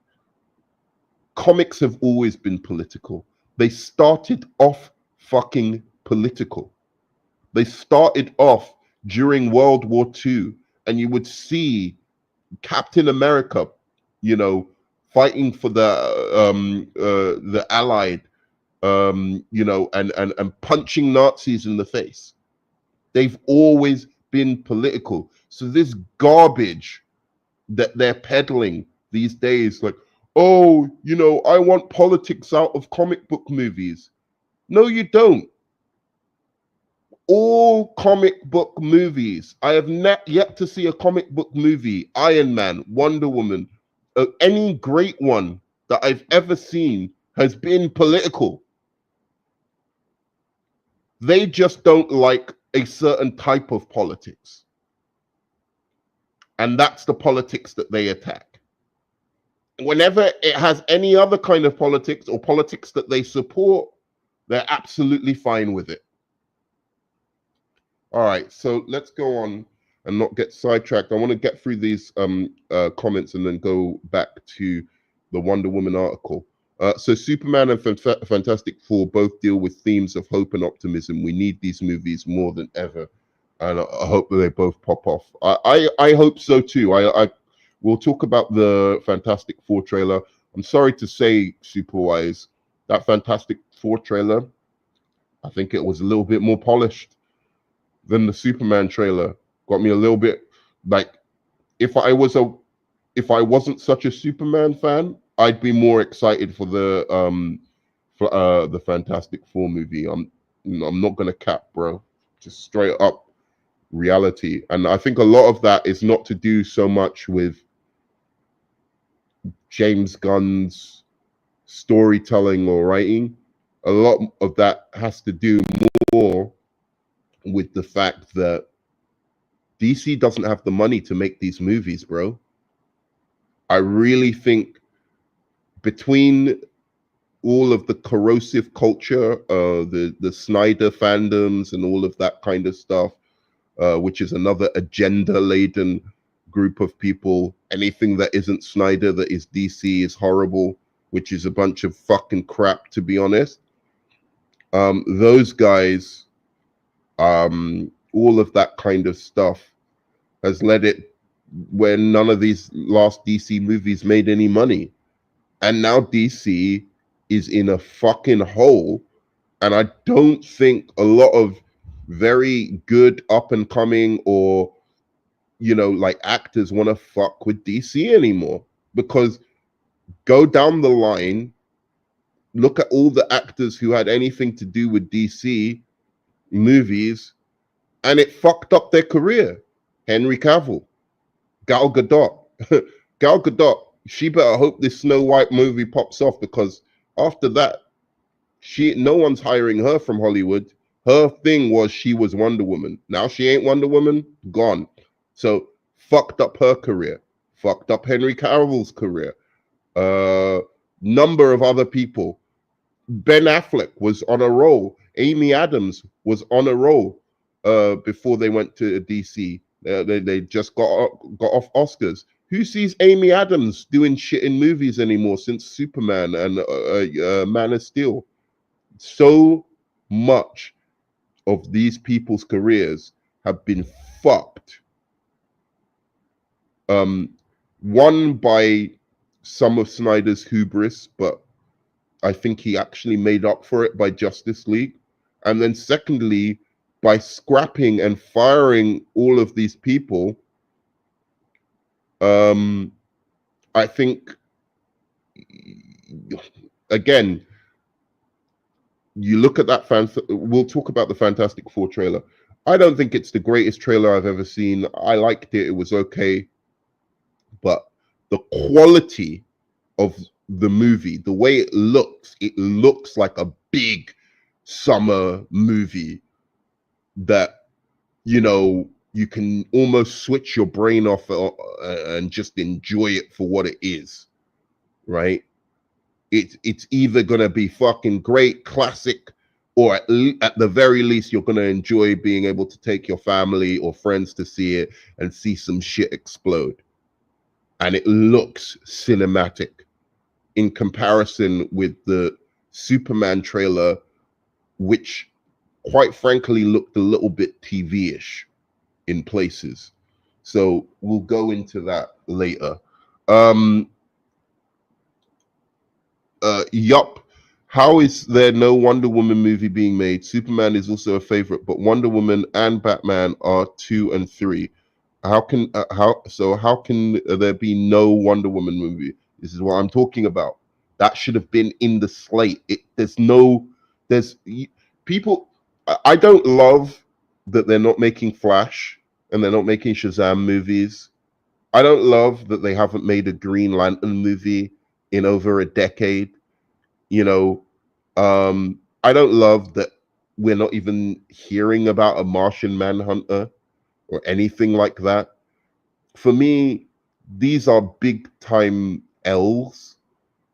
Comics have always been political. They started off fucking political. They started off during World War II, and you would see Captain America, fighting for the Allied, and punching Nazis in the face. They've always been political. So this garbage that they're peddling these days, like, oh, I want politics out of comic book movies. No, you don't. all comic book movies. I have not yet to see a comic book movie, Iron Man, Wonder Woman, any great one that I've ever seen has been political. They just don't like a certain type of politics. And that's the politics that they attack. Whenever it has any other kind of politics or politics that they support, they're absolutely fine with it. All right, so let's go on and not get sidetracked. I want to get through these comments and then go back to the Wonder Woman article. So Superman and Fantastic Four both deal with themes of hope and optimism. We need these movies more than ever, and I hope that they both pop off. I hope so too. We'll talk about the Fantastic Four trailer. I'm sorry to say, Superwise, that Fantastic Four trailer, I think it was a little bit more polished than the Superman trailer. Got me a little bit like, if I wasn't such a Superman fan, I'd be more excited for the Fantastic Four movie. I'm not gonna cap, bro. Just straight up reality. And I think a lot of that is not to do so much with James Gunn's storytelling or writing. A lot of that has to do more with the fact that DC doesn't have the money to make these movies, bro. I really think between all of the corrosive culture, the Snyder fandoms and all of that kind of stuff, which is another agenda-laden group of people, anything that isn't Snyder, that is DC, is horrible, which is a bunch of fucking crap, to be honest. Those guys, all of that kind of stuff has led it where none of these last DC movies made any money. And now DC is in a fucking hole. And I don't think a lot of very good up and coming or, like actors want to fuck with DC anymore. Because go down the line, look at all the actors who had anything to do with DC movies, and it fucked up their career. Henry Cavill, Gal Gadot. Gal Gadot, she better hope this Snow White movie pops off, because after that, no one's hiring her from Hollywood. Her thing was she was Wonder Woman. Now she ain't Wonder Woman, gone. So fucked up her career, fucked up Henry Cavill's career. Number of other people. Ben Affleck was on a roll. Amy Adams was on a roll before they went to DC. They just got off Oscars. Who sees Amy Adams doing shit in movies anymore since Superman and Man of Steel? So much of these people's careers have been fucked. One, by some of Snyder's hubris, but I think he actually made up for it by Justice League. And then secondly, by scrapping and firing all of these people. I think, again, you look at that we'll talk about the Fantastic Four trailer. I don't think it's the greatest trailer I've ever seen. I liked it. It was okay. But the quality of the movie, the way it looks like a big summer movie that, you can almost switch your brain off and just enjoy it for what it is, right? It's either going to be fucking great, classic, or at the very least, you're going to enjoy being able to take your family or friends to see it and see some shit explode. And it looks cinematic in comparison with the Superman trailer, which quite frankly looked a little bit TV-ish in places. So we'll go into that later. Yup. How is there no Wonder Woman movie being made? Superman is also a favorite, but Wonder Woman and Batman are 2 and 3. How can there be no Wonder Woman movie? This is what I'm talking about. That should have been in the slate. There's people. I don't love that they're not making Flash and they're not making Shazam movies. I don't love that they haven't made a Green Lantern movie in over a decade. You know, I don't love that we're not even hearing about a Martian Manhunter or anything like that. For me, these are big time L's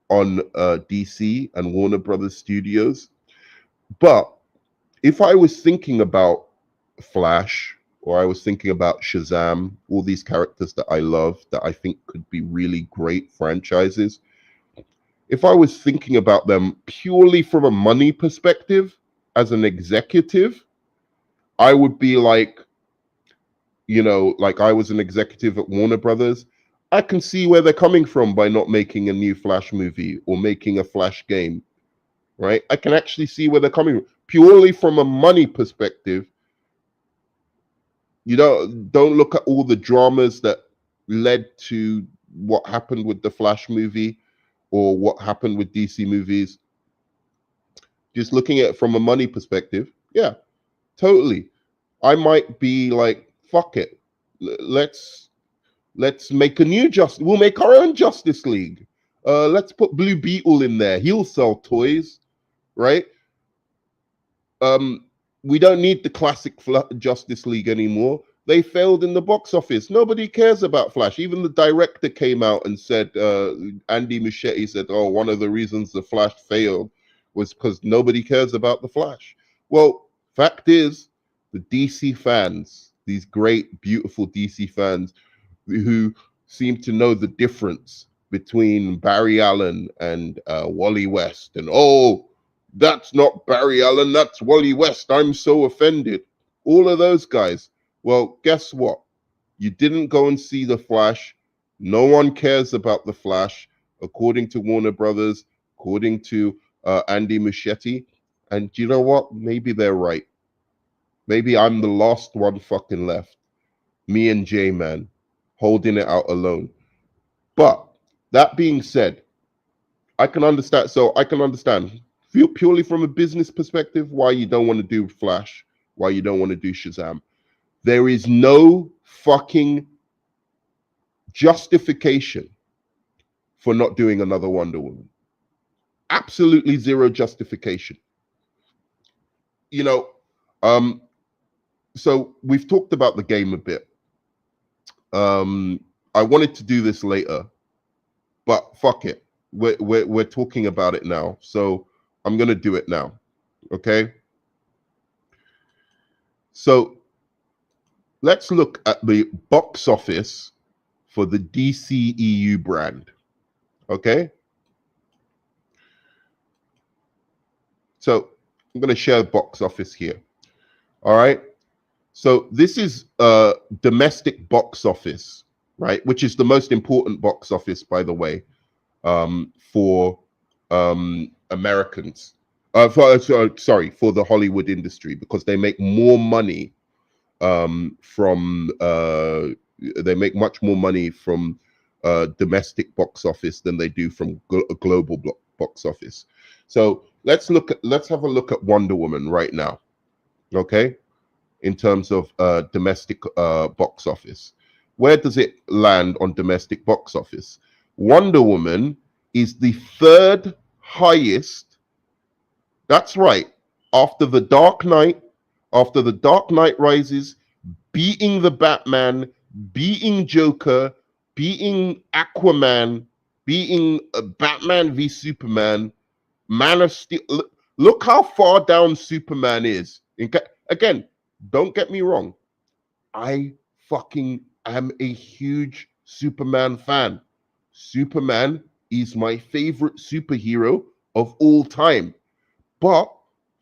on DC and Warner Brothers Studios. But if I was thinking about Flash or I was thinking about Shazam, all these characters that I love that I think could be really great franchises, if I was thinking about them purely from a money perspective as an executive, I would be like, like I was an executive at Warner Brothers. I can see where they're coming from by not making a new Flash movie or making a Flash game, right? I can actually see where they're coming from. Purely from a money perspective. Don't look at all the dramas that led to what happened with the Flash movie or what happened with DC movies. Just looking at it from a money perspective, yeah, totally. I might be like, fuck it. Let's make a new We'll make our own Justice League. Let's put Blue Beetle in there. He'll sell toys, right? We don't need the classic Justice League anymore. They failed in the box office. Nobody cares about Flash. Even the director came out and said, Andy Muschietti said, oh, one of the reasons the Flash failed was because nobody cares about the Flash. Well, fact is, the DC fans, these great, beautiful DC fans who seem to know the difference between Barry Allen and Wally West. And, oh, that's not Barry Allen, that's Wally West. I'm so offended. All of those guys. Well, guess what? You didn't go and see The Flash. No one cares about The Flash, according to Warner Brothers, according to Andy Muschietti. And you know what? Maybe they're right. Maybe I'm the last one fucking left. Me and J-Man holding it out alone. But that being said, I can understand. So I can understand purely from a business perspective why you don't want to do Flash, why you don't want to do Shazam. There is no fucking justification for not doing another Wonder Woman. Absolutely zero justification. So we've talked about the game a bit. I wanted to do this later, but fuck it. We're talking about it now. So I'm gonna do it now. Okay. So let's look at the box office for the DCEU brand. Okay. So I'm going to share the box office here. All right. So this is domestic box office, right? Which is the most important box office, by the way, for Americans. For the Hollywood industry, because they make more money they make much more money from domestic box office than they do from a global box office. So let's have a look at Wonder Woman right now, okay? In terms of domestic box office, where does it land on domestic box office? Wonder Woman is the third highest. That's right. After The Dark Knight Rises, beating the Batman, beating Joker, beating Aquaman, beating Batman v Superman, Man of Steel. Look how far down Superman is. Again, don't get me wrong. I fucking am a huge Superman fan. Superman is my favorite superhero of all time. But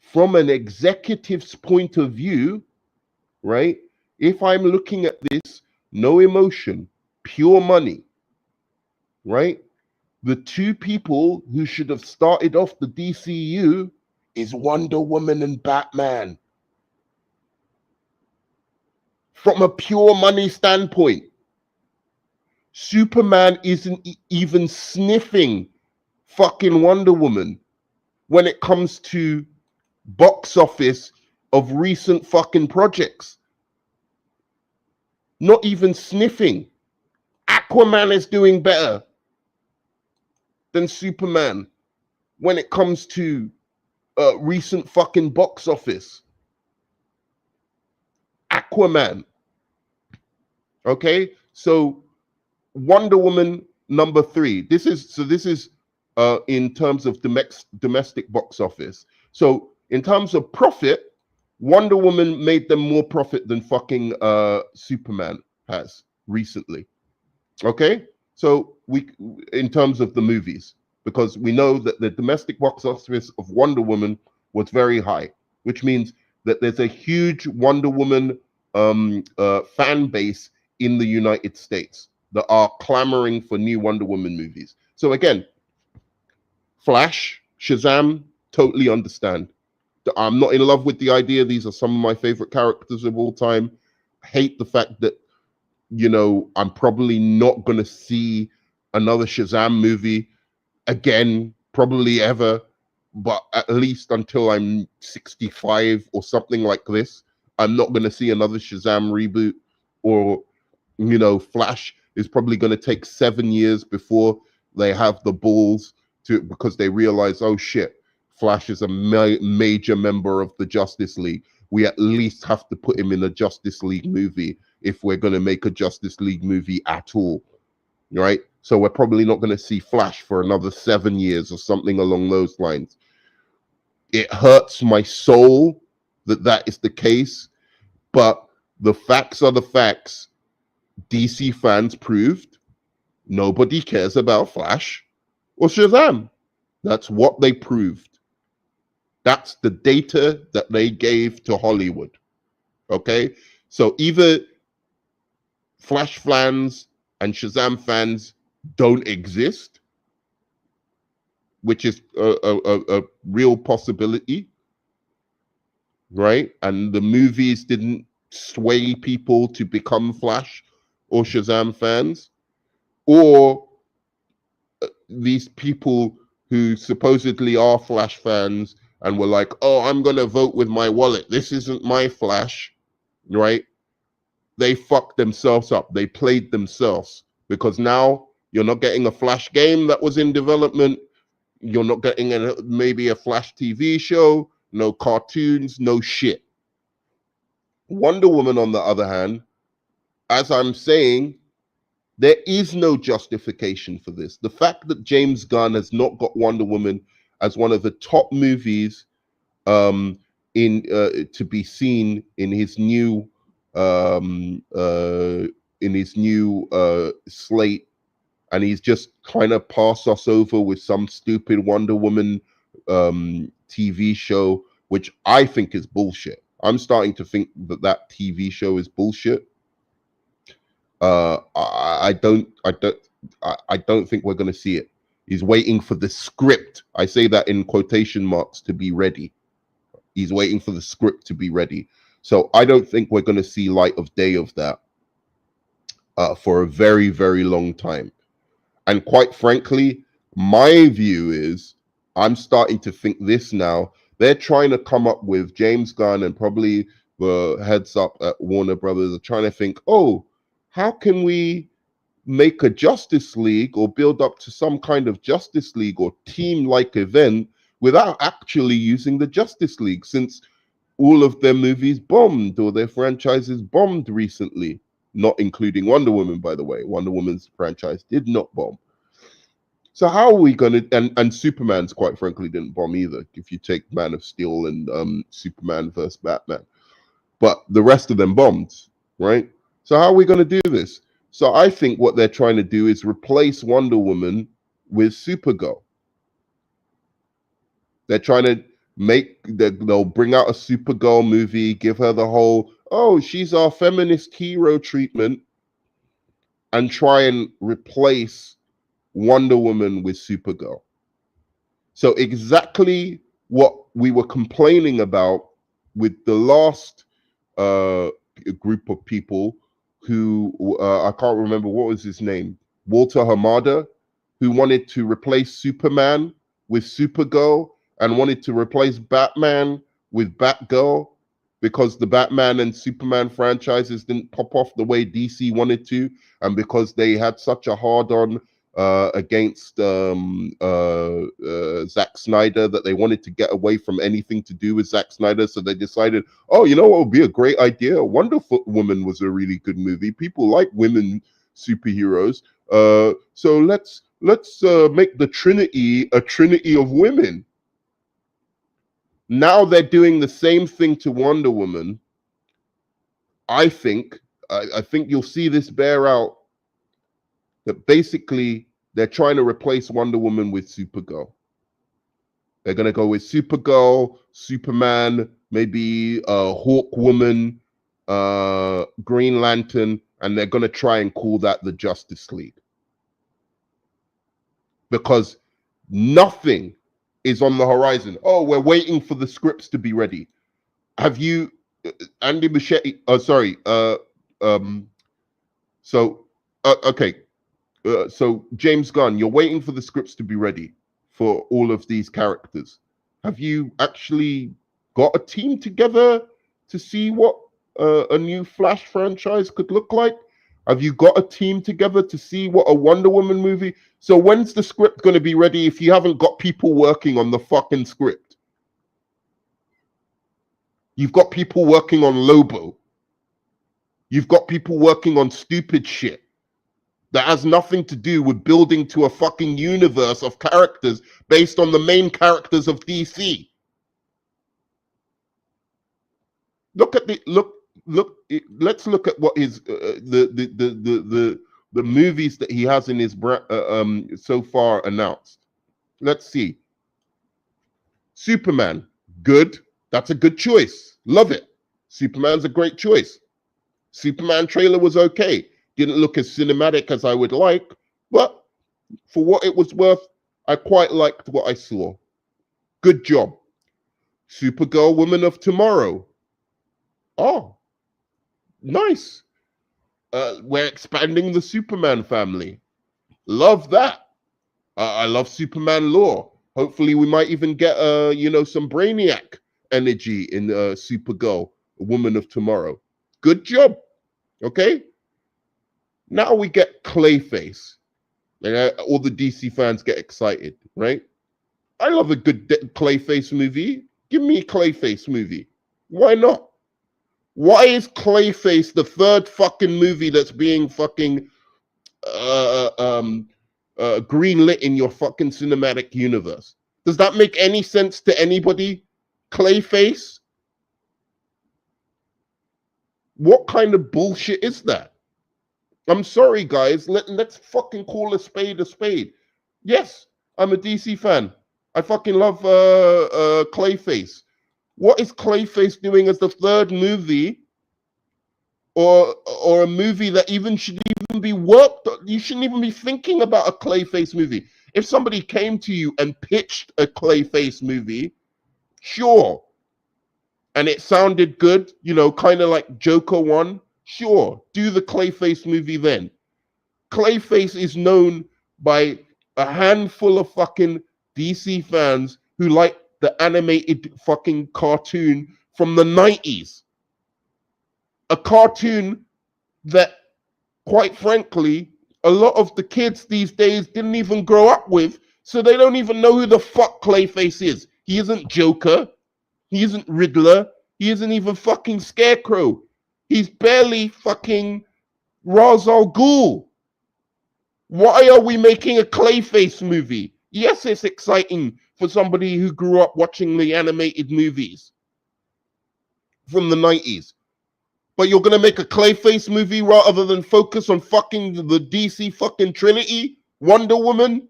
from an executive's point of view, right? If I'm looking at this, no emotion, pure money, right? The two people who should have started off the DCU is Wonder Woman and Batman. From a pure money standpoint, Superman isn't even sniffing fucking Wonder Woman when it comes to box office of recent fucking projects. Not even sniffing. Aquaman is doing better than Superman when it comes to recent fucking box office. Aquaman. Okay, so Wonder Woman #3. This is in terms of domestic box office. So in terms of profit, Wonder Woman made them more profit than fucking Superman has recently. Okay, so we, in terms of the movies, because we know that the domestic box office of Wonder Woman was very high, which means that there's a huge Wonder Woman fan base in the United States that are clamoring for new Wonder Woman movies. So again, Flash, Shazam, totally understand. I'm not in love with the idea. These are some of my favorite characters of all time. I hate the fact that, you know, I'm probably not going to see another Shazam movie again, probably ever, but at least until I'm 65 or something like this, I'm not going to see another Shazam reboot. Or, you know, Flash is probably going to take 7 years before they have the balls to, because they realize, oh shit, Flash is a major member of the Justice League. We at least have to put him in a Justice League movie if we're going to make a Justice League movie at all, right? So we're probably not going to see Flash for another 7 years or something along those lines. It hurts my soul that that is the case, but the facts are the facts. DC fans proved nobody cares about Flash or Shazam. That's what they proved. That's the data that they gave to Hollywood. Okay? So either Flash fans and Shazam fans don't exist, which is a real possibility, right? And the movies didn't sway people to become Flash or Shazam fans, or these people who supposedly are Flash fans and were like, oh, I'm going to vote with my wallet. This isn't my Flash, right? They fucked themselves up. They played themselves, because now you're not getting a Flash game that was in development. You're not getting maybe a Flash TV show, no cartoons, no shit. Wonder Woman, on the other hand, as I'm saying, there is no justification for this. The fact that James Gunn has not got Wonder Woman as one of the top movies to be seen in his new slate, and he's just kind of passed us over with some stupid Wonder Woman TV show, which I think is bullshit. I'm starting to think that that TV show is bullshit. I don't think we're going to see it. He's waiting for the script. I say that in quotation marks, to be ready. He's waiting for the script to be ready. So I don't think we're going to see light of day of that for a very, very long time. And quite frankly, my view is, I'm starting to think this now. They're trying to come up with, James Gunn and probably the heads up at Warner Brothers are trying to think, oh, how can we make a Justice League or build up to some kind of Justice League or team-like event without actually using the Justice League, since all of their movies bombed or their franchises bombed recently, not including Wonder Woman, by the way. Wonder Woman's franchise did not bomb. So how are we going to, and Superman's, quite frankly, didn't bomb either, if you take Man of Steel and Superman versus Batman. But the rest of them bombed, right? So how are we going to do this? So I think what they're trying to do is replace Wonder Woman with Supergirl. They're trying to they'll bring out a Supergirl movie, give her the whole, oh, she's our feminist hero treatment, and try and replace Wonder Woman with Supergirl. So exactly what we were complaining about with the last group of people who I can't remember what was his name, Walter Hamada, who wanted to replace Superman with Supergirl and wanted to replace Batman with Batgirl. because the Batman and Superman franchises didn't pop off the way DC wanted to, and because they had such a hard-on against Zack Snyder that they wanted to get away from anything to do with Zack Snyder. So they decided, oh, you know what would be a great idea? Wonder Woman was a really good movie. People like women superheroes. So let's make the Trinity a trinity of women. Now they're doing the same thing to Wonder Woman. I think you'll see this bear out, that basically they're trying to replace Wonder Woman with Supergirl. They're going to go with Supergirl, Superman, maybe Hawk Woman, Green Lantern, and they're going to try and call that the Justice League. Because nothing is on the horizon. Oh, we're waiting for the scripts to be ready. Have you, Andy Muschietti? Oh, sorry. Okay. So James Gunn, you're waiting for the scripts to be ready for all of these characters. Have you actually got a team together to see what a new Flash franchise could look like? Have you got a team together to see what a Wonder Woman movie? So when's the script going to be ready if you haven't got people working on the fucking script? You've got people working on Lobo. You've got people working on stupid shit that has nothing to do with building to a fucking universe of characters based on the main characters of DC. Let's look at what his the movies that he has in his so far announced. Let's see. Superman, good. That's a good choice. Love it. Superman's a great choice. Superman trailer was okay. Didn't look as cinematic as I would like, but for what it was worth, I quite liked what I saw. Good job. Supergirl, Woman of Tomorrow. Oh, nice. We're expanding the Superman family. Love that. I love Superman lore. Hopefully we might even get some Brainiac energy in Supergirl, Woman of Tomorrow. Good job. Okay. Now we get Clayface. And all the DC fans get excited, right? I love a good Clayface movie. Give me a Clayface movie. Why not? Why is Clayface the third fucking movie that's being fucking greenlit in your fucking cinematic universe? Does that make any sense to anybody? Clayface? What kind of bullshit is that? I'm sorry, guys. Let's fucking call a spade a spade. Yes, I'm a DC fan. I fucking love Clayface. What is Clayface doing as the third movie, or a movie that even should even be worked on? You shouldn't even be thinking about a Clayface movie. If somebody came to you and pitched a Clayface movie, sure, and it sounded good, kind of like Joker 1, sure, do the Clayface movie then. Clayface is known by a handful of fucking DC fans who like the animated fucking cartoon from the 90s. A cartoon that, quite frankly, a lot of the kids these days didn't even grow up with, so they don't even know who the fuck Clayface is. He isn't Joker. He isn't Riddler. He isn't even fucking Scarecrow. He's barely fucking Ra's al Ghul. Why are we making a Clayface movie? Yes, it's exciting for somebody who grew up watching the animated movies from the 90s. But you're going to make a Clayface movie rather than focus on fucking the DC fucking Trinity? Wonder Woman?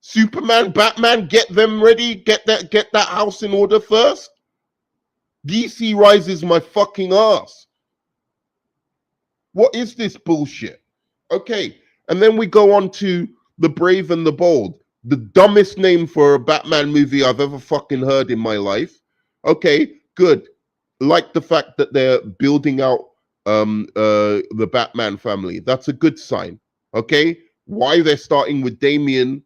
Superman? Batman? Get them ready? Get that house in order first? DC rises my fucking ass. What is this bullshit? Okay, and then we go on to The Brave and the Bold, the dumbest name for a Batman movie I've ever fucking heard in my life. Okay, good. Like the fact that they're building out the Batman family. That's a good sign. Okay, why they're starting with Damian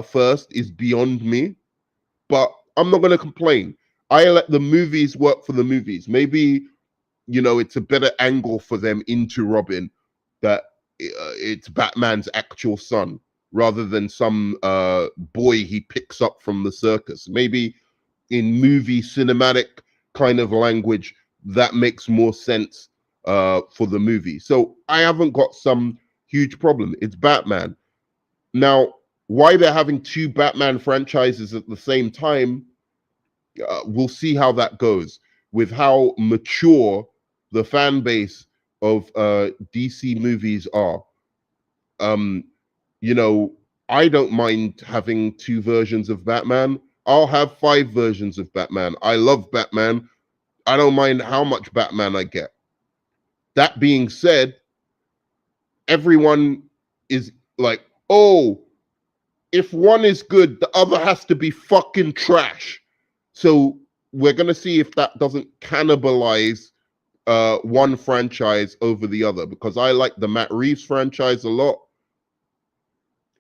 first is beyond me, but I'm not going to complain. I let the movies work for the movies. Maybe, you know, it's a better angle for them into Robin that it's Batman's actual son rather than some boy he picks up from the circus. Maybe in movie cinematic kind of language that makes more sense for the movie. So I haven't got some huge problem. It's Batman. Now, why they're having two Batman franchises at the same time, we'll see how that goes with how mature the fan base of DC movies are. You know, I don't mind having two versions of Batman. I'll have 5 versions of Batman. I love Batman. I don't mind how much Batman I get. That being said, everyone is like, oh, if one is good, the other has to be fucking trash. So we're gonna see if that doesn't cannibalize one franchise over the other, because I like the Matt Reeves franchise a lot.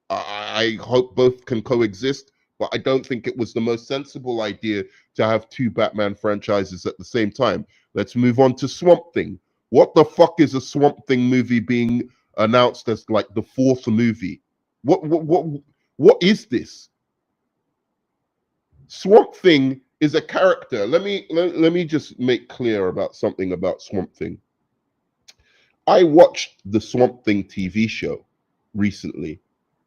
I hope both can coexist, but I don't think it was the most sensible idea to have two Batman franchises at the same time. Let's move on to Swamp Thing. What the fuck is a Swamp Thing movie being announced as like the 4th movie? What is this? Swamp Thing is a character. Let me just make clear about something about Swamp Thing. I watched the Swamp Thing TV show recently.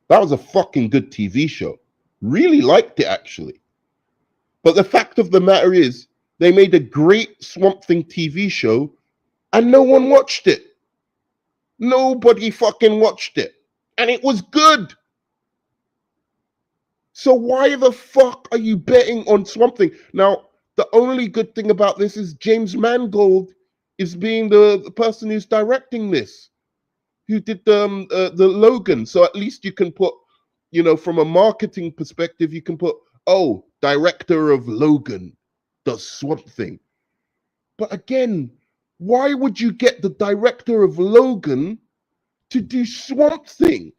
That was a fucking good TV show. Really liked it, actually. But the fact of the matter is, they made a great Swamp Thing TV show and no one watched it. Nobody fucking watched it. And it was good. So why the fuck are you betting on Swamp Thing? Now, the only good thing about this is James Mangold is being the person who's directing this, who did the Logan. So at least you can put, you know, from a marketing perspective, you can put, oh, director of Logan does Swamp Thing. But again, why would you get the director of Logan to do Swamp Thing?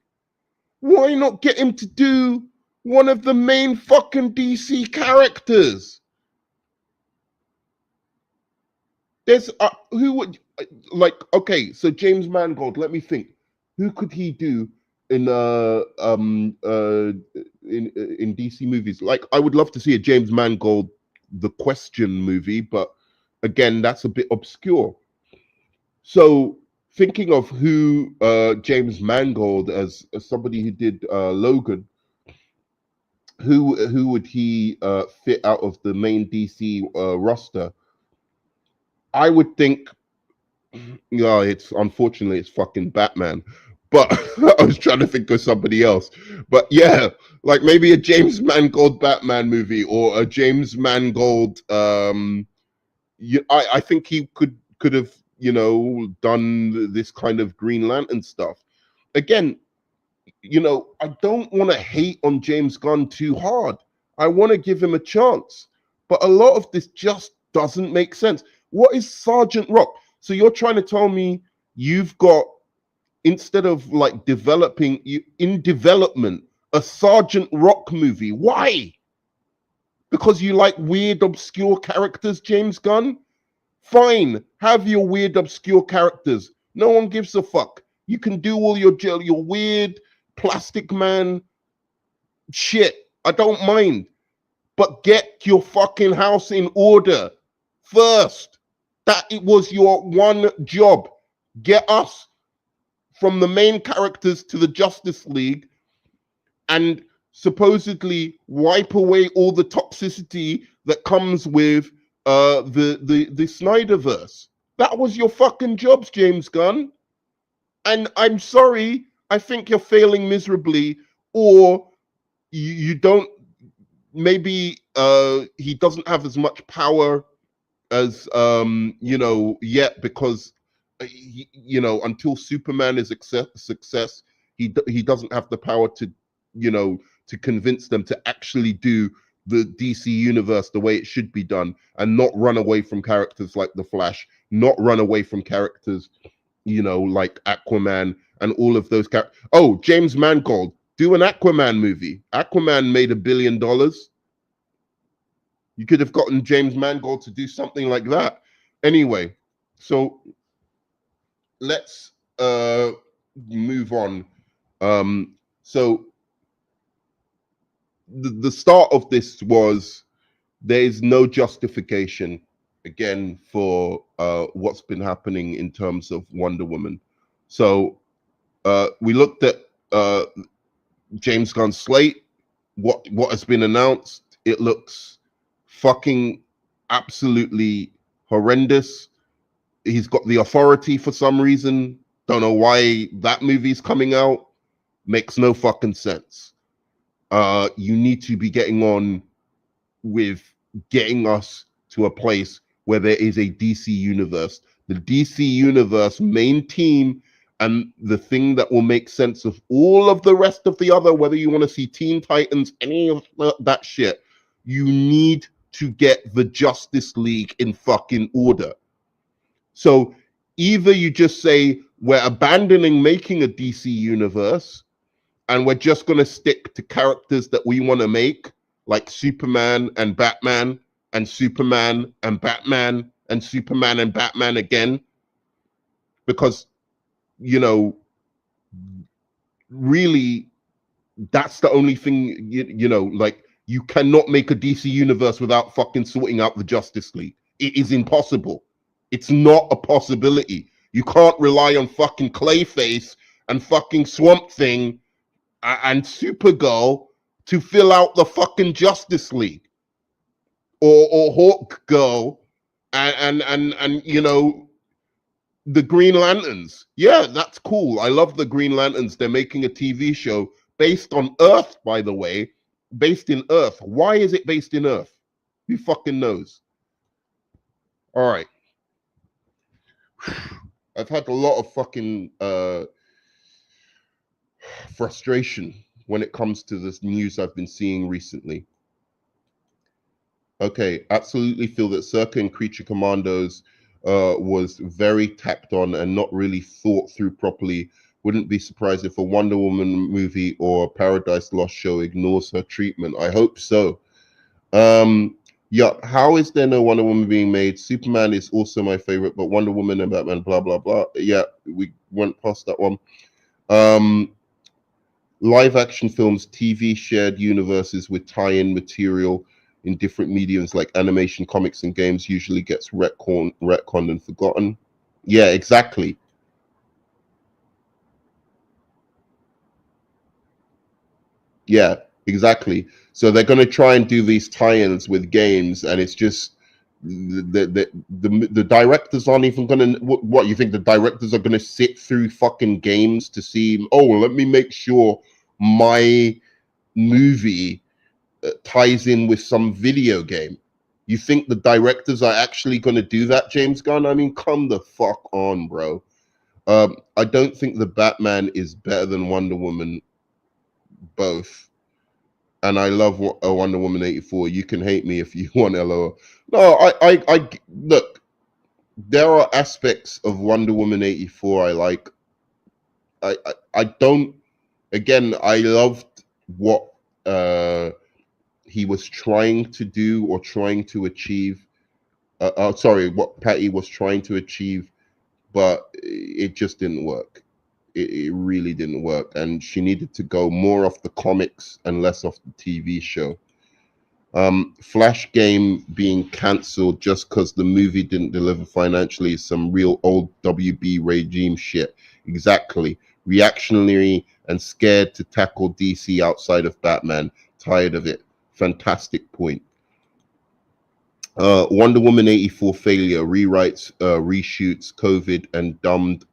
Why not get him to do one of the main fucking DC characters? There's who would like, okay, so James Mangold, let me think. Who could he do in in DC movies? Like, I would love to see a James Mangold The Question movie, but again, that's a bit obscure. So thinking of who James Mangold as somebody who did Logan, who would he fit out of the main DC roster? I would think, yeah, it's unfortunately it's fucking Batman. But I was trying to think of somebody else. But yeah, like maybe a James Mangold Batman movie or a James Mangold. I think he could have, you know, done this kind of Green Lantern stuff. Again, you know, I don't want to hate on James Gunn too hard. I want to give him a chance. But a lot of this just doesn't make sense. What is Sergeant Rock? So you're trying to tell me you've got, instead of like developing, in development, a Sergeant Rock movie. Why? Because you like weird, obscure characters, James Gunn? Fine, have your weird, obscure characters. No one gives a fuck. You can do all your weird Plastic Man shit. I don't mind. But get your fucking house in order first. That it was your one job. Get us from the main characters to the Justice League and supposedly wipe away all the toxicity that comes with the Snyderverse. That was your fucking jobs, James Gunn. And I'm sorry, I think you're failing miserably, or you don't, maybe he doesn't have as much power as you know, yet, because you know, until Superman is a success, he doesn't have the power to, you know, to convince them to actually do the DC universe the way it should be done, and not run away from characters like the Flash, not run away from characters, you know, like Aquaman and all of those characters. Oh, James Mangold, do an Aquaman movie. Aquaman made $1 billion. You could have gotten James Mangold to do something like that. Anyway, so let's move on. So the start of this was there is no justification again for what's been happening in terms of Wonder Woman. So we looked at James Gunn's slate. What has been announced? It looks fucking absolutely horrendous. He's got the authority for some reason. Don't know why that movie's coming out. Makes no fucking sense. You need to be getting on with getting us to a place where there is a DC universe. The DC universe main team and the thing that will make sense of all of the rest of the other, whether you want to see Teen Titans, any of that shit, you need to get the Justice League in fucking order. So either you just say we're abandoning making a DC universe and we're just going to stick to characters that we want to make, like Superman and Batman and Superman and Batman and Superman and Batman again, because, you know, really that's the only thing, you know, like you cannot make a DC universe without fucking sorting out the Justice League. It is impossible. It's not a possibility. You can't rely on fucking Clayface and fucking Swamp Thing and Supergirl to fill out the fucking Justice League, or Hawk Girl and you know, the Green Lanterns. Yeah, that's cool. I love the Green Lanterns. They're making a TV show based on Earth, by the way, based in Earth. Why is it based in Earth? Who fucking knows? All right. I've had a lot of fucking frustration when it comes to this news I've been seeing recently. Okay, absolutely feel that Circa and Creature Commandos was very tacked on and not really thought through properly. Wouldn't be surprised if a Wonder Woman movie or Paradise Lost show ignores her treatment. I hope so. Yeah, how is there no Wonder Woman being made? Superman is also my favorite, but Wonder Woman and Batman, blah, blah, blah. Yeah, we went past that one. Live action films, TV shared universes with tie-in material in different mediums like animation, comics, and games usually gets retconned and forgotten. Yeah, exactly. Yeah, exactly. So they're going to try and do these tie-ins with games, and it's just the directors aren't even going to. What you think the directors are going to sit through fucking games to see? Oh, let me make sure my movie ties in with some video game. You think the directors are actually going to do that, James Gunn? I mean, come the fuck on, bro. I don't think the Batman is better than Wonder Woman, both. And I love Wonder Woman 84. You can hate me if you want, LOL. No, I look. There are aspects of Wonder Woman 84 I like. I don't. Again, I loved what he was trying to do or trying to achieve. Sorry, what Patty was trying to achieve, but it just didn't work. It really didn't work, and she needed to go more off the comics and less off the TV show. Flash game being cancelled just because the movie didn't deliver financially is some real old WB regime shit. Exactly. Reactionary and scared to tackle DC outside of Batman. Tired of it. Fantastic point. Wonder Woman 84 failure, rewrites, reshoots, COVID, and dumbed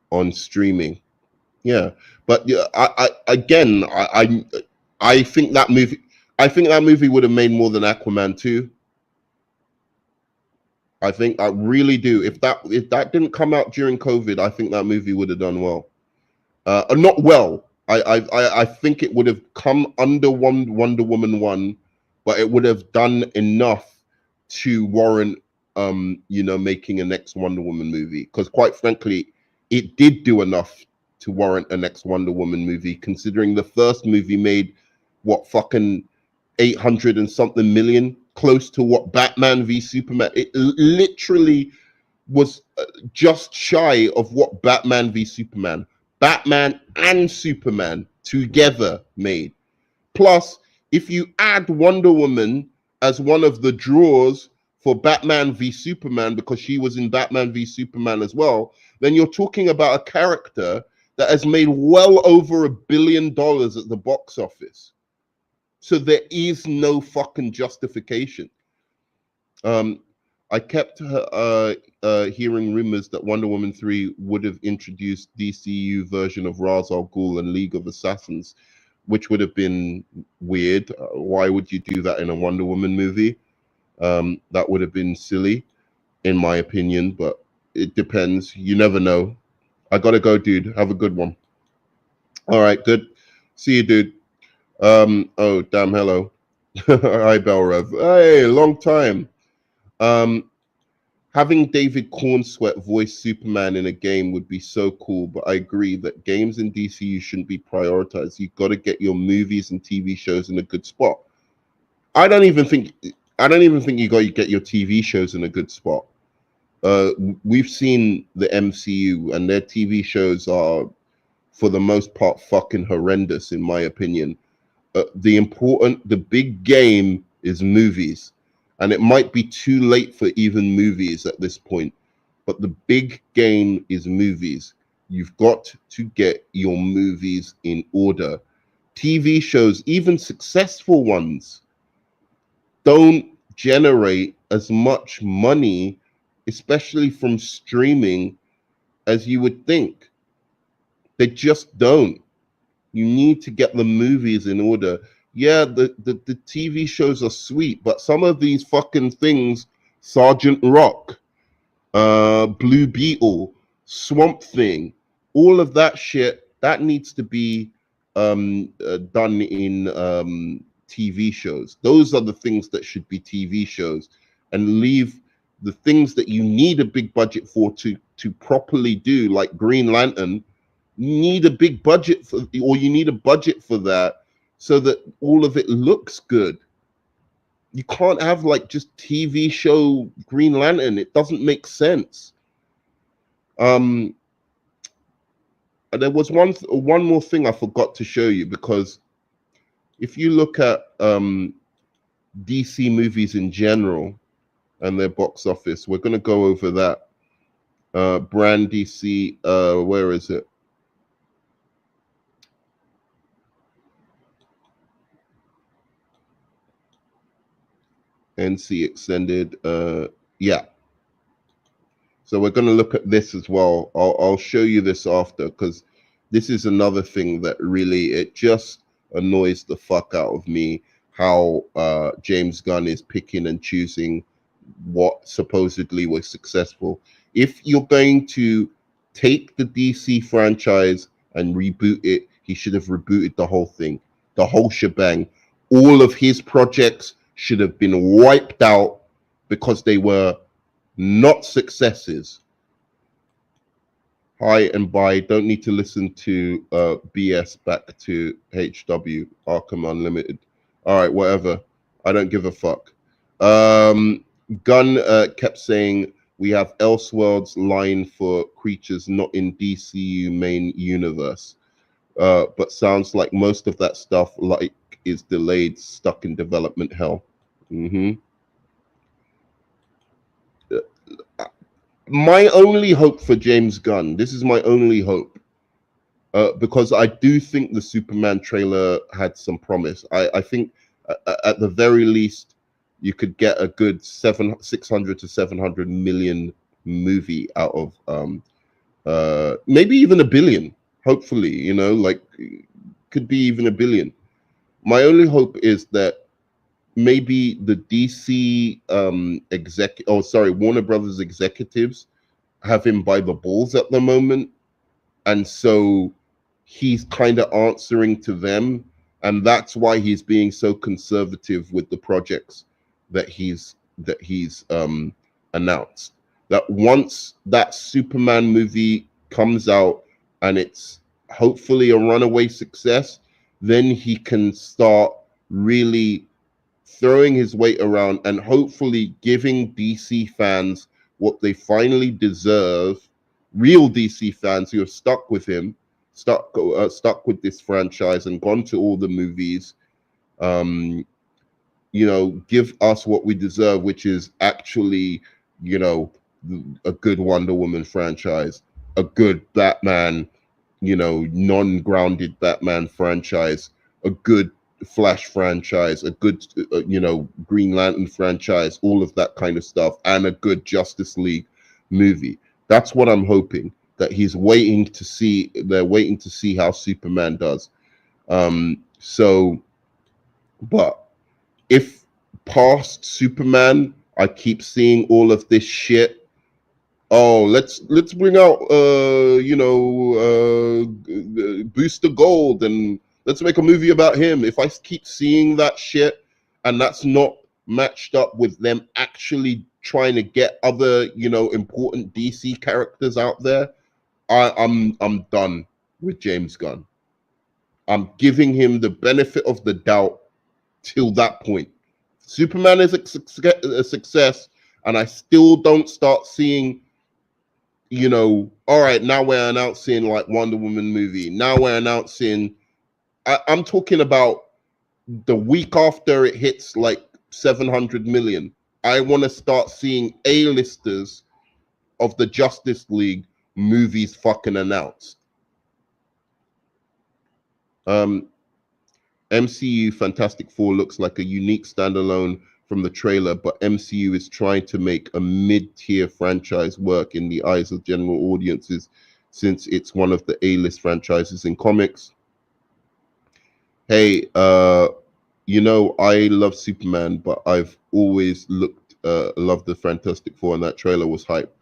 on streaming. Yeah, but yeah, I think that movie. I think that movie would have made more than Aquaman 2. I really do. If that didn't come out during COVID, I think that movie would have done well. Not well. I think it would have come under Wonder Woman 1, but it would have done enough to warrant making a next Wonder Woman movie. Because quite frankly, it did do enough to warrant a next Wonder Woman movie, considering the first movie made what fucking 800 and something million. close to what Batman v Superman. It literally was just shy of what Batman v Batman and Superman together made. Plus, if you add Wonder Woman as one of the draws for Batman v Superman, because she was in Batman v Superman as well, then you're talking about a character that has made well over $1 billion at the box office. So there is no fucking justification. I kept hearing rumors that Wonder Woman 3 would have introduced DCU version of Ra's al Ghul and League of Assassins, which would have been weird. Why would you do that in a Wonder Woman movie? That would have been silly, in my opinion, but it depends. You never know. I gotta go, dude. Have a good one. All right, good. See you, dude. Oh, damn, hello. Hi, Belrev. Hey, long time. Having David Cornsweet voice Superman in a game would be so cool, but I agree that games in DCU shouldn't be prioritized. You've got to get your movies and TV shows in a good spot. I don't even think you got to get your TV shows in a good spot. We've seen the MCU, and their TV shows are, for the most part, fucking horrendous, in my opinion. The big game is movies. And it might be too late for even movies at this point. But the big game is movies. You've got to get your movies in order. TV shows, even successful ones, don't generate as much money, especially from streaming, as you would think. They just don't. You need to get the movies in order. Yeah, the TV shows are sweet, but some of these fucking things, Sergeant Rock, Blue Beetle, Swamp Thing, all of that shit, that needs to be done in TV shows. Those are the things that should be TV shows, and leave the things that you need a big budget for to properly do, like Green Lantern. You need a big budget for, or you need a budget for that, so that all of it looks good. You can't have like just TV show Green Lantern. It doesn't make sense. There was one more thing I forgot to show you, because if you look at DC movies in general and their box office, we're going to go over that. Brand DC, where is it? NC extended, yeah. So we're going to look at this as well. I'll show you this after, because this is another thing that really, it just annoys the fuck out of me, how James Gunn is picking and choosing what supposedly was successful. If you're going to take the DC franchise and reboot it, he should have rebooted the whole thing, the whole shebang. All of his projects should have been wiped out because they were not successes. Hi and bye. Don't need to listen to BS back to HW Arkham Unlimited. All right, whatever. I don't give a fuck. Gunn kept saying we have Elseworlds line for creatures not in DCU main universe, but sounds like most of that stuff like is delayed, stuck in development hell. My only hope for James Gunn, this is my only hope, because I do think the Superman trailer had some promise. I think at the very least you could get a good 600 to 700 million movie out of maybe even $1 billion. Hopefully, you know, like could be even $1 billion. My only hope is that maybe the DC Warner Brothers executives have him by the balls at the moment, and so he's kind of answering to them, and that's why he's being so conservative with the projects that he's announced. That once that Superman movie comes out and it's hopefully a runaway success, then he can start really throwing his weight around and hopefully giving DC fans what they finally deserve. Real DC fans who have stuck with him, stuck with this franchise and gone to all the movies. Give us what we deserve, which is actually, a good Wonder Woman franchise, a good Batman, non-grounded Batman franchise, a good Flash franchise, a good, Green Lantern franchise, all of that kind of stuff, and a good Justice League movie. That's what I'm hoping. That they're waiting to see how Superman does. But if past Superman, I keep seeing all of this shit. Oh, let's bring out Booster Gold and let's make a movie about him. If I keep seeing that shit and that's not matched up with them actually trying to get other, important DC characters out there, I'm done with James Gunn. I'm giving him the benefit of the doubt till that point. Superman is a success, and I still don't start seeing, all right, now we're announcing like Wonder Woman movie. Now we're announcing, I'm talking about the week after it hits like 700 million. I want to start seeing A-listers of the Justice League movies fucking announced. MCU Fantastic Four looks like a unique standalone from the trailer, but MCU is trying to make a mid-tier franchise work in the eyes of general audiences since it's one of the A-list franchises in comics. Hey, I love Superman, but I've always loved the Fantastic Four, and that trailer was hype.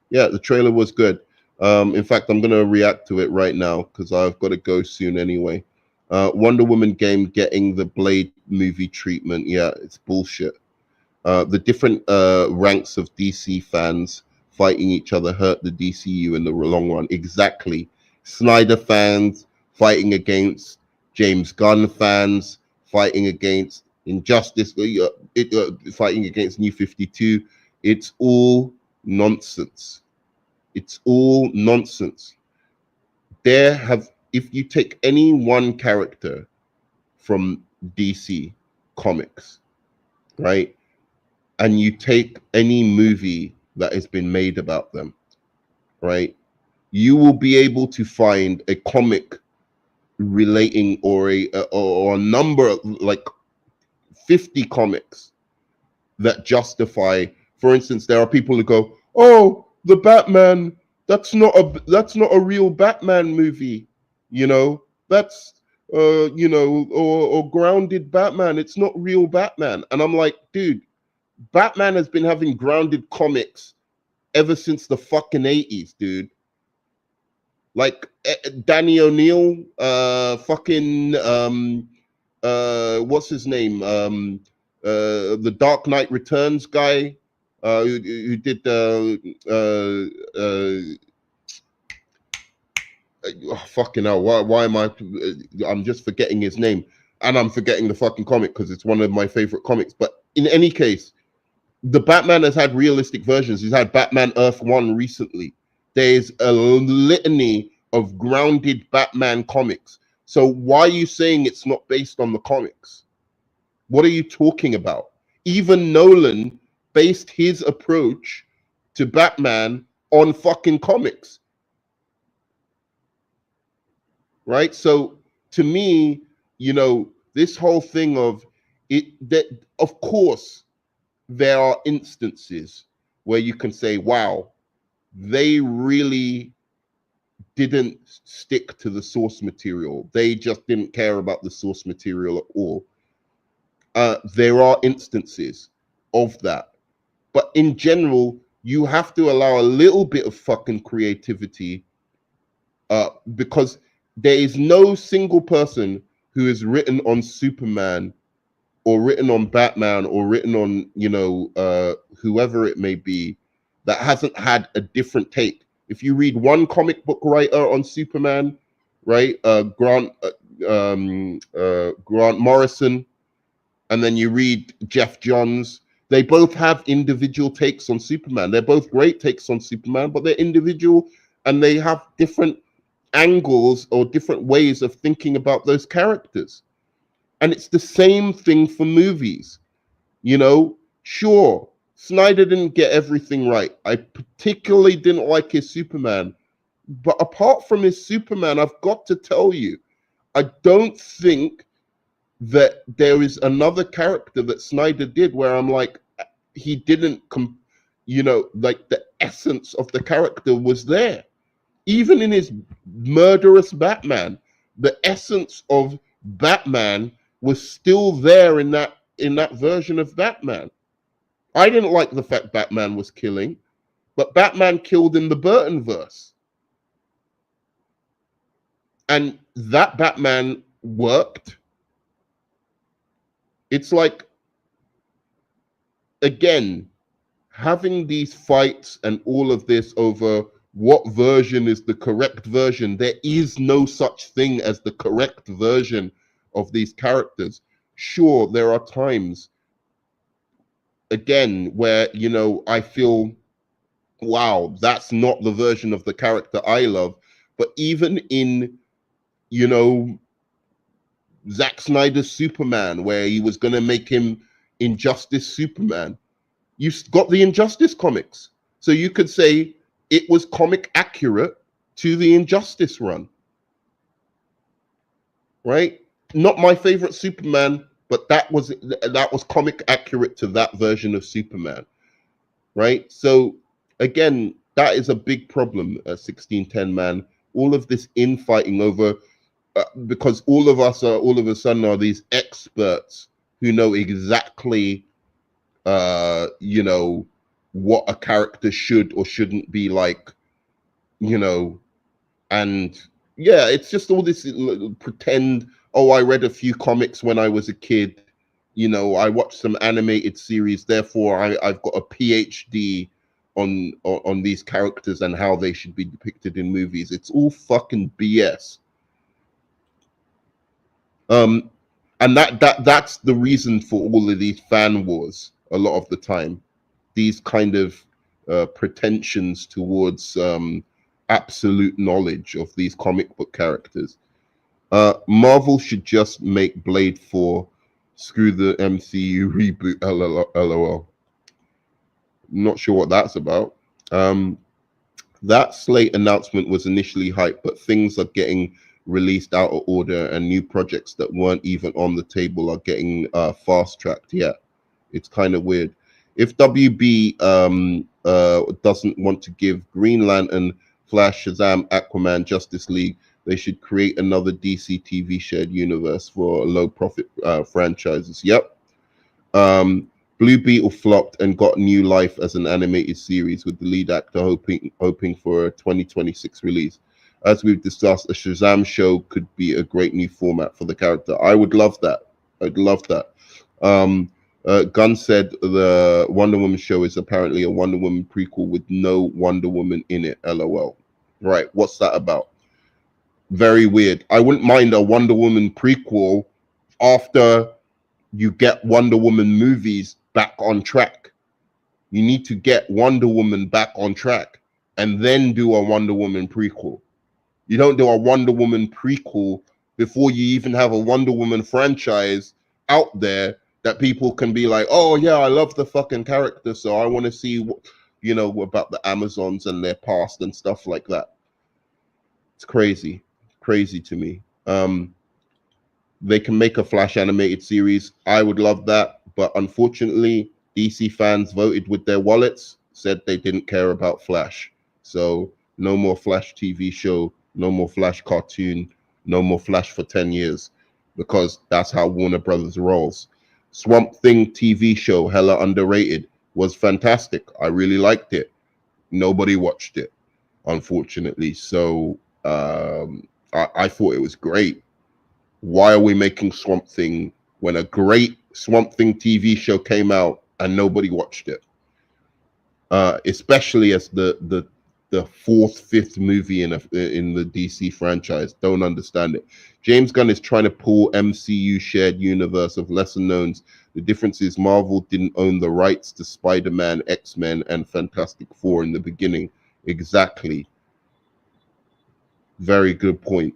Yeah, the trailer was good. In fact, I'm going to react to it right now because I've got to go soon anyway. Wonder Woman game getting the Blade movie treatment. Yeah, it's bullshit. The different ranks of DC fans fighting each other hurt the DCU in the long run. Exactly. Snyder fans fighting against James Gunn fans, fighting against Injustice, fighting against New 52. It's all nonsense. It's all nonsense. If you take any one character from DC Comics, right, and you take any movie that has been made about them, right, you will be able to find a comic relating or a number, like 50 comics that justify. For instance, there are people who go, "Oh, the Batman, that's not a real Batman movie, that's or grounded Batman, it's not real Batman." And I'm like, dude, Batman has been having grounded comics ever since the fucking 80s, dude. Like Danny O'Neill, what's his name? The Dark Knight Returns guy, who did fucking hell. Why am I'm just forgetting his name, and I'm forgetting the fucking comic because it's one of my favorite comics. But in any case, the Batman has had realistic versions. He's had Batman Earth 1 recently. There's a litany of grounded Batman comics. So why are you saying it's not based on the comics? What are you talking about? Even Nolan based his approach to Batman on fucking comics. Right? So to me, this whole thing of it, that of course there are instances where you can say, wow, they really didn't stick to the source material. They just didn't care about the source material at all. There are instances of that. But in general, you have to allow a little bit of fucking creativity because there is no single person who is written on Superman or written on Batman or written on, whoever it may be, that hasn't had a different take. If you read one comic book writer on Superman, right, Grant Morrison, and then you read Jeff Johns. They both have individual takes on Superman. They're both great takes on Superman, but they're individual and they have different angles or different ways of thinking about those characters. And it's the same thing for movies. You know, sure, Snyder didn't get everything right. I particularly didn't like his Superman. But apart from his Superman, I've got to tell you, I don't think that there is another character that Snyder did where I'm like, he didn't, like the essence of the character was there. Even in his murderous Batman, the essence of Batman was still there in that version of Batman. I didn't like the fact Batman was killing, but Batman killed in the Burton verse. And that Batman worked. It's like, again, having these fights and all of this over what version is the correct version. There is no such thing as the correct version of these characters. Sure, there are times, again, where, I feel, wow, that's not the version of the character I love. But even in, Zack Snyder's Superman, where he was going to make him Injustice Superman, you got the Injustice comics. So you could say it was comic accurate to the Injustice run. Right? Not my favorite Superman, but that was comic accurate to that version of Superman. Right? So again, that is a big problem at 1610 man. All of this infighting over because all of us are all of a sudden are these experts who know exactly what a character should or shouldn't be like, and yeah, it's just all this pretend, oh, I read a few comics when I was a kid, I watched some animated series, therefore I've got a PhD on these characters and how they should be depicted in movies. It's all fucking BS. And that's the reason for all of these fan wars a lot of the time. These kind of pretensions towards absolute knowledge of these comic book characters. Marvel should just make Blade 4. Screw the MCU reboot. LOL. Not sure what that's about. That slate announcement was initially hype, but things are getting released out of order and new projects that weren't even on the table are getting fast-tracked. Yeah, it's kind of weird. If WB doesn't want to give Green Lantern, Flash, Shazam, Aquaman, Justice League, they should create another DC TV shared universe for low-profit franchises. Yep. Blue Beetle flopped and got new life as an animated series, with the lead actor hoping for a 2026 release. As we've discussed, a Shazam show could be a great new format for the character. I would love that. I'd love that. Gunn said the Wonder Woman show is apparently a Wonder Woman prequel with no Wonder Woman in it. LOL. Right. What's that about? Very weird. I wouldn't mind a Wonder Woman prequel after you get Wonder Woman movies back on track. You need to get Wonder Woman back on track and then do a Wonder Woman prequel. You don't do a Wonder Woman prequel before you even have a Wonder Woman franchise out there that people can be like, oh yeah, I love the fucking character, so I want to see about the Amazons and their past and stuff like that. It's crazy to me. They can make a Flash animated series. I would love that, but unfortunately, DC fans voted with their wallets, said they didn't care about Flash. So no more Flash TV show, no more Flash cartoon, no more Flash for 10 years, because that's how Warner Brothers rolls. Swamp Thing TV show, hella underrated, was fantastic. I really liked it. Nobody watched it, unfortunately. So I thought it was great. Why are we making Swamp Thing when a great Swamp Thing TV show came out and nobody watched it? Especially as the the fourth, fifth movie in the DC franchise. Don't understand it. James Gunn is trying to pull MCU shared universe of lesser knowns. The difference is Marvel didn't own the rights to Spider-Man, X-Men, and Fantastic Four in the beginning. Exactly. Very good point.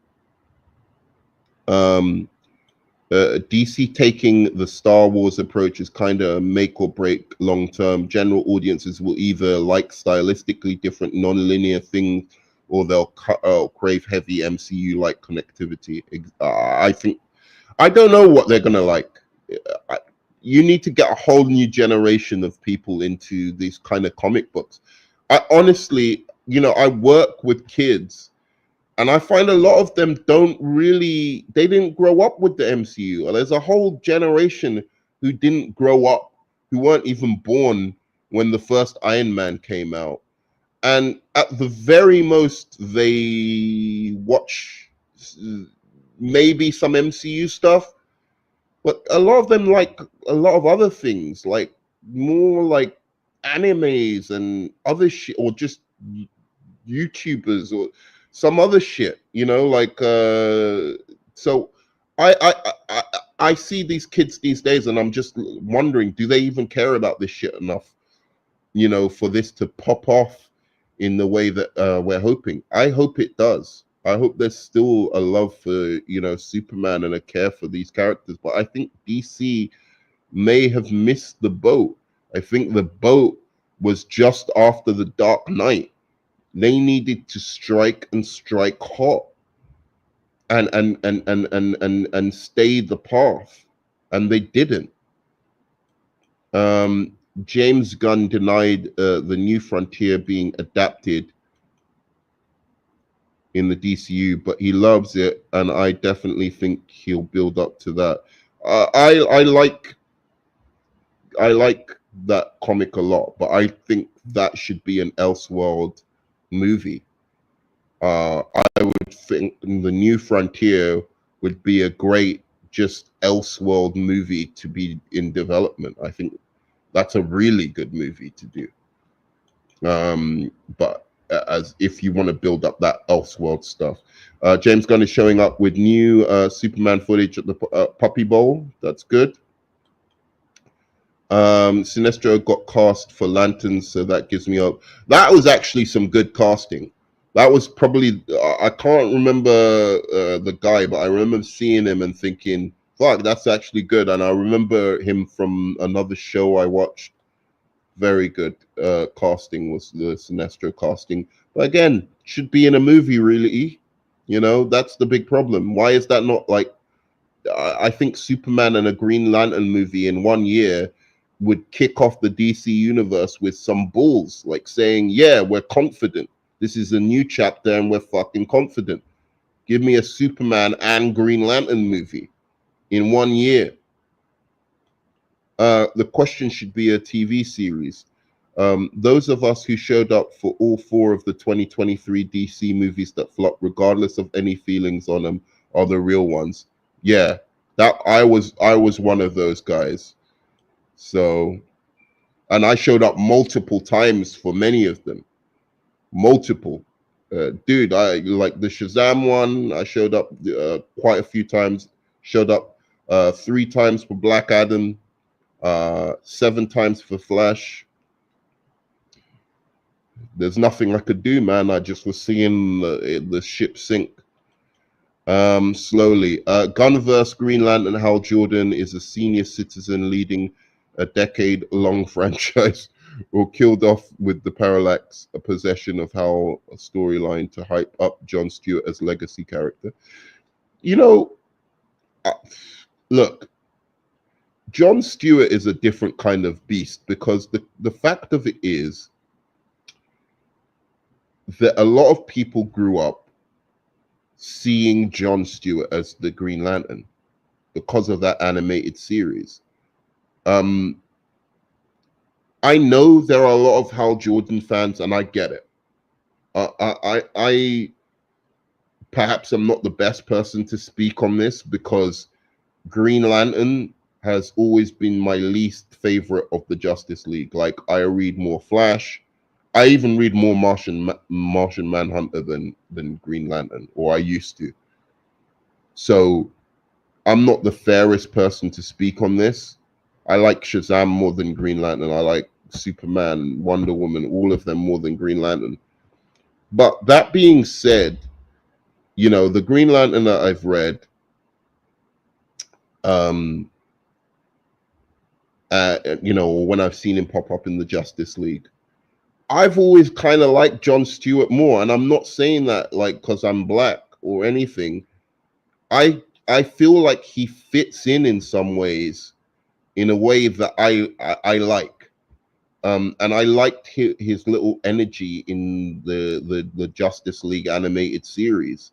DC taking the Star Wars approach is kind of a make or break long term. General audiences will either like stylistically different non-linear things, or they'll crave heavy MCU like connectivity. I think, I don't know what they're gonna like. You need to get a whole new generation of people into these kind of comic books. I honestly, I work with kids, and I find a lot of them they didn't grow up with the MCU. There's a whole generation who didn't grow up, who weren't even born when the first Iron Man came out. And at the very most, they watch maybe some MCU stuff, but a lot of them like a lot of other things, like more like animes and other shit, or just YouTubers or some other shit, like so I see these kids these days, and I'm just wondering, do they even care about this shit enough, for this to pop off in the way that we're hoping? I hope it does. I hope there's still a love for, Superman, and a care for these characters. But I think DC may have missed the boat. I think the boat was just after the Dark Knight. They needed to strike hot and stay the path, and they didn't. James Gunn denied the New Frontier being adapted in the DCU, but he loves it, and I definitely think he'll build up to that. I like that comic a lot, but I think that should be an Elseworld movie. I would think the New Frontier would be a great just Elseworld movie to be in development. I think that's a really good movie to do. But as if you want to build up that Elseworld stuff, James Gunn is showing up with new Superman footage at the Puppy Bowl. That's good. Sinestro got cast for Lanterns, so that gives me hope. That was actually some good casting. That was probably, I can't remember the guy, but I remember seeing him and thinking, fuck, that's actually good. And I remember him from another show I watched. Very good casting was the Sinestro casting. But again, should be in a movie, really. That's the big problem. Why is that not like, I think Superman and a Green Lantern movie in 1 year would kick off the DC universe with some balls, like saying, yeah, we're confident. This is a new chapter and we're fucking confident. Give me a Superman and Green Lantern movie in 1 year. The question should be a TV series. Those of us who showed up for all 4 of the 2023 DC movies that flopped, regardless of any feelings on them, are the real ones. Yeah, that I was one of those guys. So, and I showed up multiple times for many of them. Multiple. Dude, I like the Shazam one. I showed up quite a few times. Showed up 3 times for Black Adam, 7 times for Flash. There's nothing I could do, man. I just was seeing the ship sink slowly. Gunverse Green Lantern Hal Jordan is a senior citizen leading a decade-long franchise, or killed off with the Parallax, a possession of Hal, a storyline to hype up Jon Stewart as legacy character. Look, Jon Stewart is a different kind of beast, because the fact of it is that a lot of people grew up seeing Jon Stewart as the Green Lantern because of that animated series. I know there are a lot of Hal Jordan fans, and I get it. I perhaps I'm not the best person to speak on this, because Green Lantern has always been my least favorite of the Justice League. Like, I read more Flash. I even read more Martian Manhunter than Green Lantern, or I used to. So I'm not the fairest person to speak on this. I like Shazam more than Green Lantern. I like Superman, Wonder Woman, all of them more than Green Lantern. But that being said, you know, the Green Lantern that I've read, you know, when I've seen him pop up in the Justice League, I've always kind of liked John Stewart more. And I'm not saying that like because I'm black or anything. I feel like he fits in some ways, in a way that I like. And I liked his little energy in the Justice League animated series,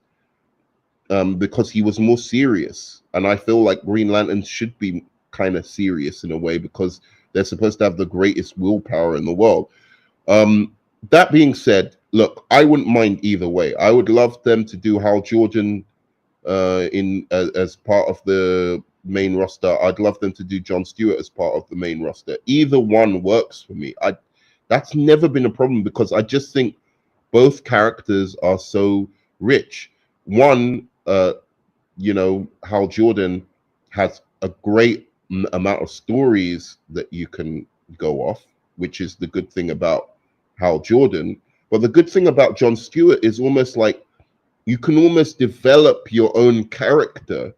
because he was more serious. And I feel like Green Lantern should be kind of serious in a way, because they're supposed to have the greatest willpower in the world. That being said, look, I wouldn't mind either way. I would love them to do Hal Jordan as part of the main roster. I'd love them to do John Stewart as part of the main roster. Either one works for me. That's never been a problem, because I just think both characters are so rich. One, you know, Hal Jordan has a great amount of stories that you can go off, which is the good thing about Hal Jordan. But the good thing about John Stewart is almost like you can almost develop your own character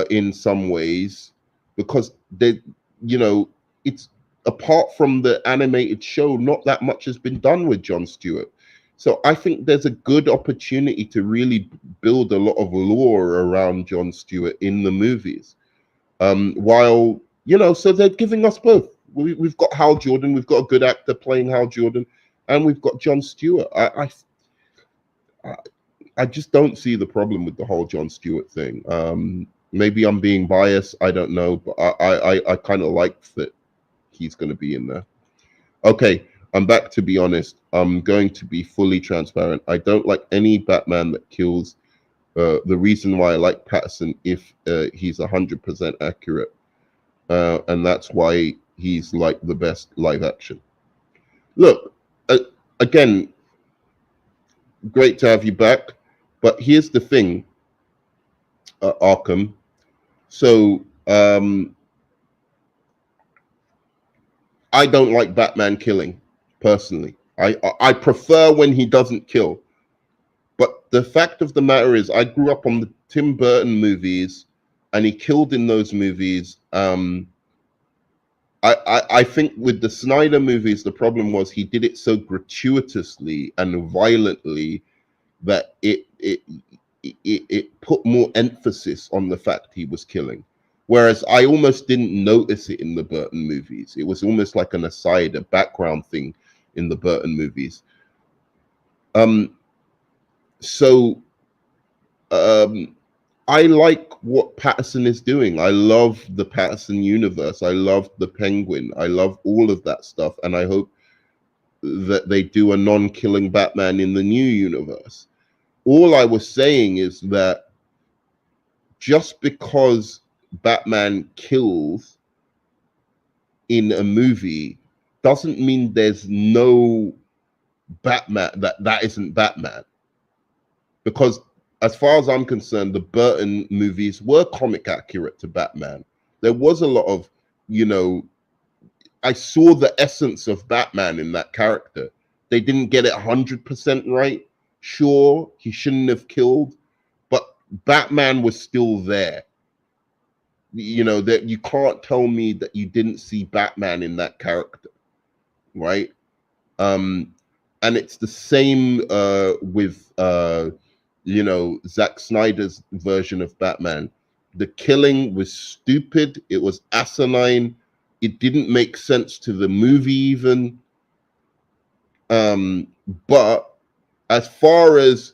in some ways, because they, you know, it's, apart from the animated show, not that much has been done with John Stewart. So I think there's a good opportunity to really build a lot of lore around John Stewart in the movies. While, you know, so they're giving us both. We've got Hal Jordan, we've got a good actor playing Hal Jordan, and we've got John Stewart. I just don't see the problem with the whole John Stewart thing. Maybe I'm being biased, I don't know, but I kind of like that he's going to be in there. Okay, I'm back to be honest. I'm going to be fully transparent. I don't like any Batman that kills. The reason why I like Patterson, if he's 100% accurate, and that's why he's like the best live action. Look, again, great to have you back, but here's the thing, Arkham. So I don't like Batman killing personally. I prefer when he doesn't kill. But the fact of the matter is, I grew up on the Tim Burton movies, and he killed in those movies. I think with the Snyder movies, the problem was he did it so gratuitously and violently that it put more emphasis on the fact he was killing. Whereas I almost didn't notice it in the Burton movies. It was almost like an aside, a background thing in the Burton movies. I like what Patterson is doing. I love the Patterson universe. I love the Penguin. I love all of that stuff. And I hope that they do a non-killing Batman in the new universe. All I was saying is that just because Batman kills in a movie doesn't mean there's no Batman, that isn't Batman. Because as far as I'm concerned, the Burton movies were comic accurate to Batman. There was a lot of, you know, I saw the essence of Batman in that character. They didn't get it 100% right. Sure, he shouldn't have killed, but Batman was still there. You know, that you can't tell me that you didn't see Batman in that character, right? And it's the same with you know, Zack Snyder's version of Batman. The killing was stupid. It was asinine. It didn't make sense to the movie even. But as far as,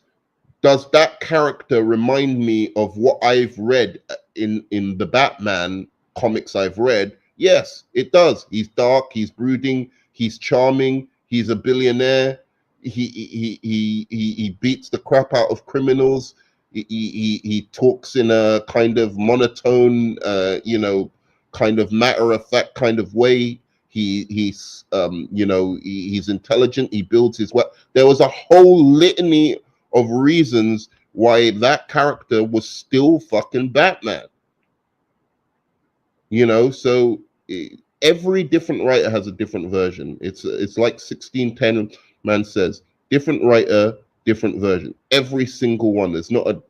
does that character remind me of what I've read in the Batman comics I've read? Yes, it does. He's dark, he's brooding, he's charming, he's a billionaire. He beats the crap out of criminals. He talks in a kind of monotone, you know, kind of matter of fact kind of way. He's he's intelligent. He builds his web. There was a whole litany of reasons why that character was still fucking Batman. So every different writer has a different version. It's like 1610 man says, different writer, different version. Every single one. There's not a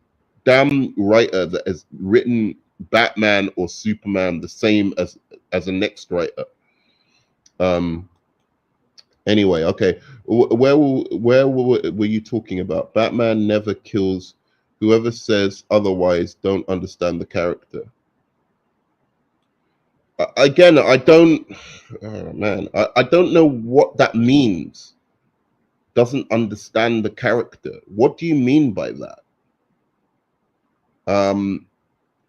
damn writer that has written Batman or Superman the same as a next writer. Anyway, okay. Where were you talking about? Batman never kills. Whoever says otherwise don't understand the character. Again, I don't. Oh man, I don't know what that means. Doesn't understand the character. What do you mean by that?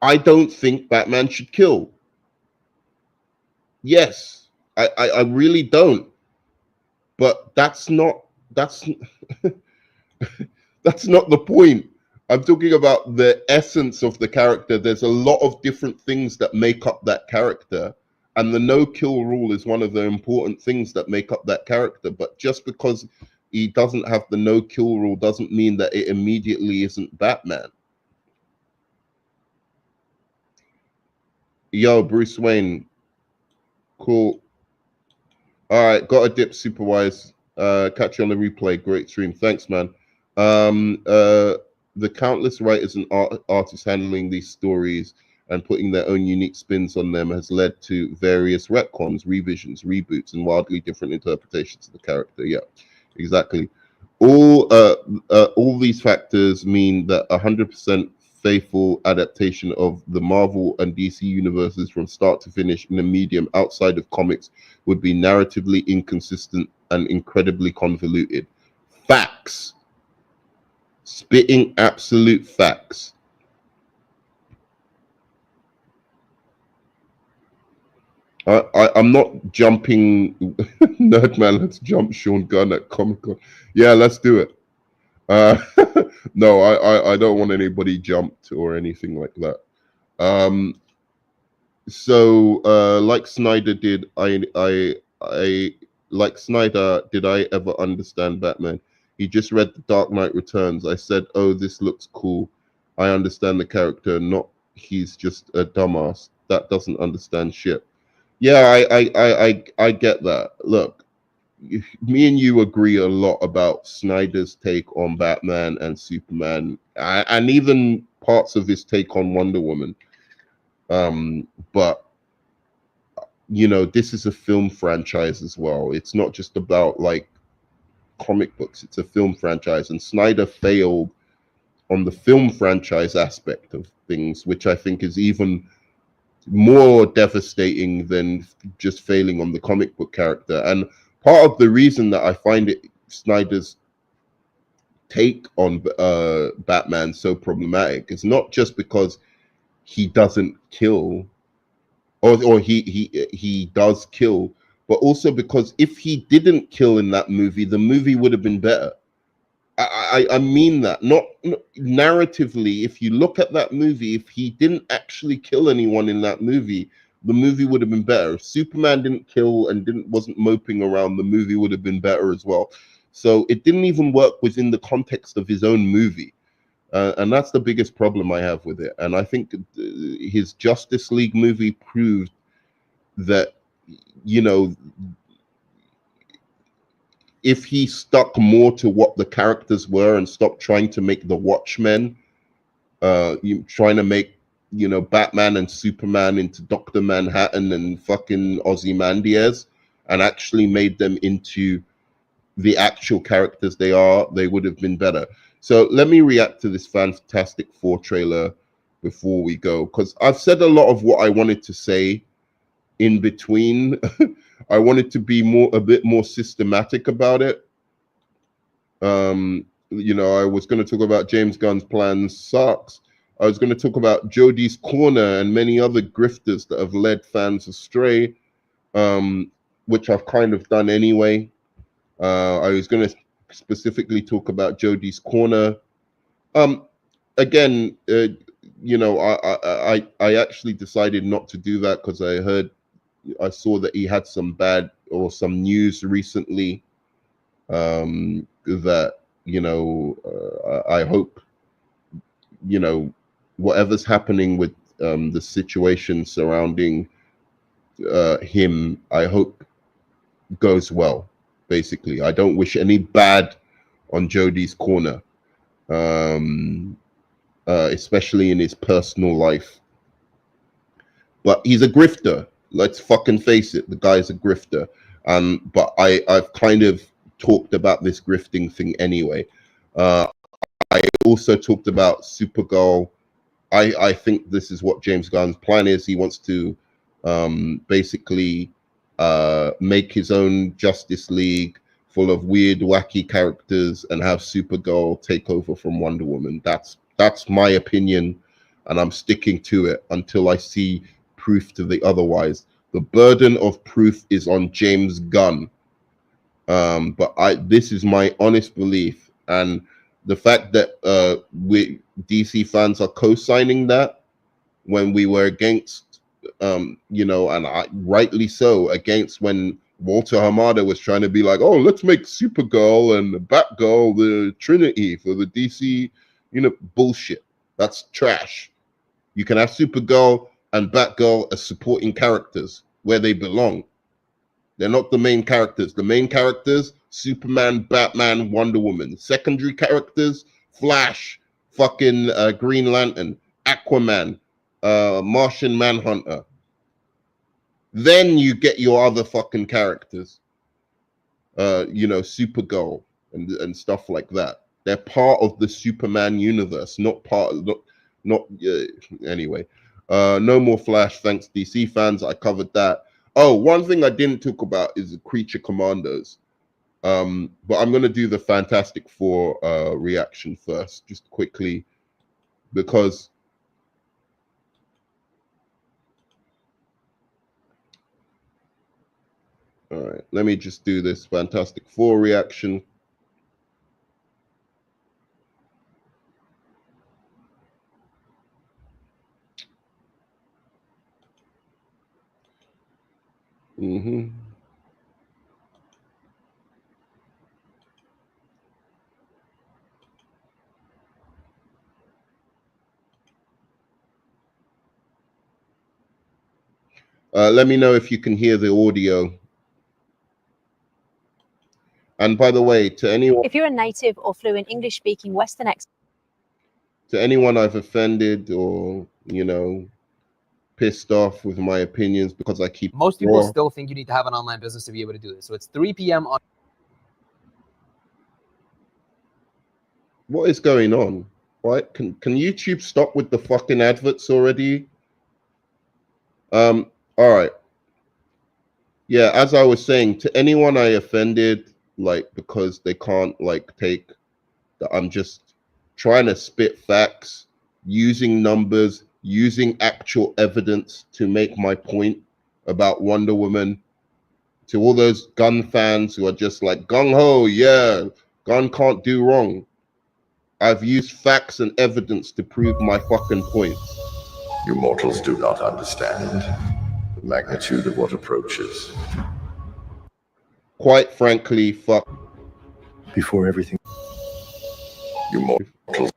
I don't think Batman should kill. Yes, I really don't. But that's not that's that's not the point. I'm talking about the essence of the character. There's a lot of different things that make up that character, and the no kill rule is one of the important things that make up that character. But just because he doesn't have the no kill rule doesn't mean that it immediately isn't Batman. Yo, Bruce Wayne, cool. All right, got a dip, Superwise. Catch you on the replay. Great stream. Thanks, man. The countless writers and artists handling these stories and putting their own unique spins on them has led to various retcons, revisions, reboots, and wildly different interpretations of the character. Yeah, exactly. All these factors mean that 100% faithful adaptation of the Marvel and DC universes from start to finish in a medium outside of comics would be narratively inconsistent and incredibly convoluted. Facts. Spitting absolute facts. I'm not jumping. Nerdman, let's jump Sean Gunn at Comic Con. Yeah, let's do it. No, I don't want anybody jumped or anything like that. So like Snyder did, I like Snyder, did I ever understand Batman? He just read The Dark Knight Returns. I said, oh, this looks cool. I understand the character, not he's just a dumbass that doesn't understand shit. Yeah, I get that. Look, me and you agree a lot about Snyder's take on Batman and Superman, and even parts of his take on Wonder Woman. But this is a film franchise as well. It's not just about like comic books. It's a film franchise, and Snyder failed on the film franchise aspect of things, which I think is even more devastating than just failing on the comic book character. And part of the reason that I find it Snyder's take on Batman so problematic is not just because he doesn't kill, or he does kill, but also because if he didn't kill in that movie, the movie would have been better. I mean that, not narratively. If you look at that movie, if he didn't actually kill anyone in that movie, the movie would have been better. If Superman didn't kill and wasn't moping around, the movie would have been better as well. So it didn't even work within the context of his own movie. And that's the biggest problem I have with it. And I think his Justice League movie proved that, if he stuck more to what the characters were and stopped trying to make the Watchmen, trying to make, Batman and Superman into Dr. Manhattan and fucking Ozymandias, and actually made them into the actual characters they are, they would have been better. So let me react to this Fantastic Four trailer before we go, because I've said a lot of what I wanted to say in between. I wanted to be a bit more systematic about it. I was going to talk about James Gunn's plans sucks. I was going to talk about Jody's corner and many other grifters that have led fans astray, which I've kind of done anyway. I was going to specifically talk about Jody's corner. Again, I actually decided not to do that because I heard I saw that he had some bad or some news recently. That I hope whatever's happening with the situation surrounding him, I hope goes well. Basically, I don't wish any bad on Jody's corner, especially in his personal life. But he's a grifter. Let's fucking face it. The guy's a grifter. But I've kind of talked about this grifting thing anyway. I also talked about Supergirl. I think this is what James Gunn's plan is. He wants to basically make his own Justice League full of weird, wacky characters and have Supergirl take over from Wonder Woman. That's my opinion, and I'm sticking to it until I see proof to the otherwise. The burden of proof is on James Gunn. But this is my honest belief, and the fact that DC fans are co-signing that when we were against, and rightly so, against when Walter Hamada was trying to be like, oh, let's make Supergirl and Batgirl the Trinity for the DC, bullshit. That's trash. You can have Supergirl and Batgirl as supporting characters where they belong. They're not the main characters. The main characters, Superman, Batman, Wonder Woman. Secondary characters, Flash, fucking Green Lantern, Aquaman, Martian Manhunter. Then you get your other fucking characters, Supergirl and stuff like that. They're part of the Superman universe, not part of anyway. No more Flash, thanks DC fans. I covered that. Oh, one thing I didn't talk about is the Creature Commandos. But I'm going to do the Fantastic Four reaction first, just quickly, because all right, let me just do this Fantastic Four reaction. Let me know if you can hear the audio. And by the way, to anyone, if you're a native or fluent English-speaking Western to anyone I've offended or pissed off with my opinions because I keep most people still think you need to have an online business to be able to do this. So it's 3 p.m. on. What is going on? Why can YouTube stop with the fucking adverts already? All right. Yeah, as I was saying, to anyone I offended, because they can't take that I'm just trying to spit facts, using numbers, using actual evidence to make my point about Wonder Woman. To all those Gun fans who are just like, gung-ho, yeah, Gun can't do wrong. I've used facts and evidence to prove my fucking points. You mortals do not understand the magnitude of what approaches. Quite frankly, fuck. Before everything, you mortals.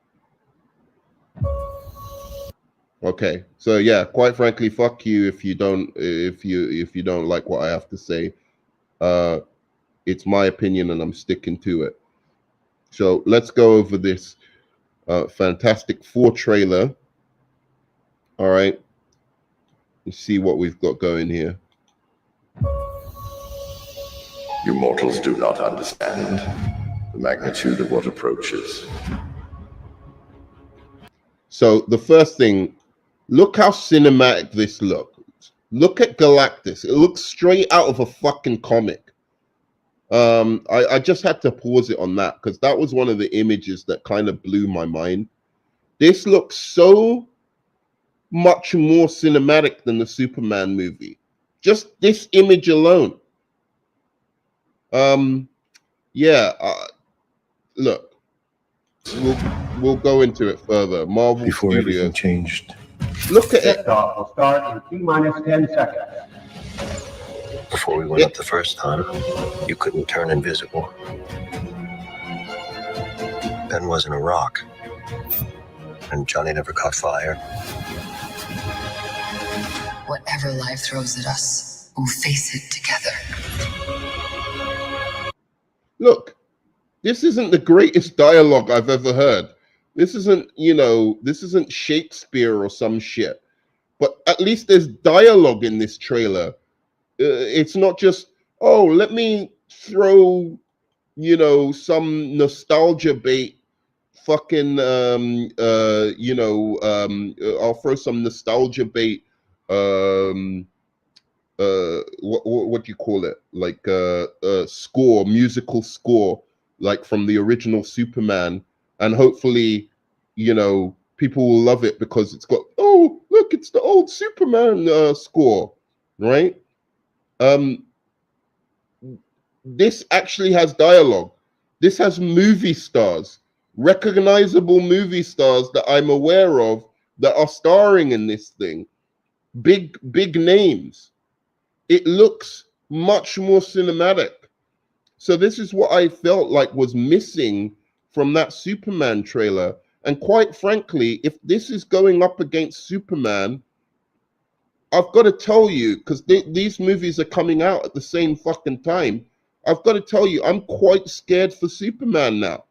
Okay, so yeah, quite frankly, fuck you if you don't like what I have to say. It's my opinion and I'm sticking to it. So let's go over this Fantastic Four trailer. All right, let's see what we've got going here. You mortals do not understand the magnitude of what approaches. So the first thing, look how cinematic this looks. Look at Galactus. It looks straight out of a fucking comic. I just had to pause it on that because that was one of the images that kind of blew my mind. This looks so much more cinematic than the Superman movie. Just this image alone. Look, we'll go into it further. Marvel Before Studios everything changed. Look at it. Liftoff will start in T-minus 10 seconds. Before we went up the first time, you couldn't turn invisible. Ben wasn't a rock. And Johnny never caught fire. Whatever life throws at us, we'll face it together. Look, this isn't the greatest dialogue I've ever heard. This isn't, this isn't Shakespeare or some shit. But at least there's dialogue in this trailer. It's not just, oh, let me throw, some nostalgia bait. Fucking, I'll throw some nostalgia bait. What do you call it? Like score, musical score, like from the original Superman, and hopefully, people will love it because it's got, oh, look, it's the old Superman score, right? This actually has dialogue. This has movie stars, recognizable movie stars that I'm aware of that are starring in this thing. Big names. It looks much more cinematic. So this is what I felt like was missing from that Superman trailer. And quite frankly, if this is going up against Superman, I've got to tell you, because these movies are coming out at the same fucking time, I've got to tell you, I'm quite scared for Superman now,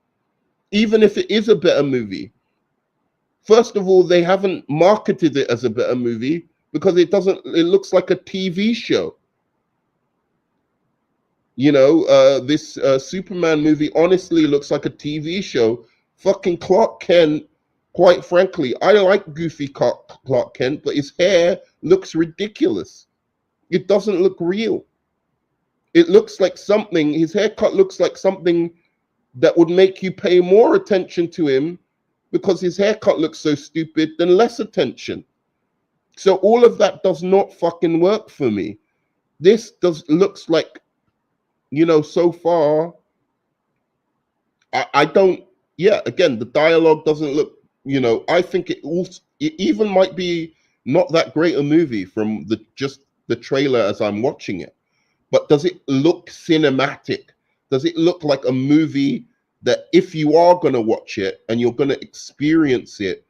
even if it is a better movie. First of all, they haven't marketed it as a better movie because it looks like a TV show. This Superman movie honestly looks like a TV show. Fucking Clark Kent, quite frankly, I like goofy Clark Kent, but his hair looks ridiculous. It doesn't look real. It looks like something, his haircut looks like something that would make you pay more attention to him because his haircut looks so stupid than less attention. So all of that does not fucking work for me. This looks like, so far, I don't, again, the dialogue doesn't look, I think it even might be not that great a movie from just the trailer as I'm watching it. But does it look cinematic? Does it look like a movie that if you are going to watch it and you're going to experience it,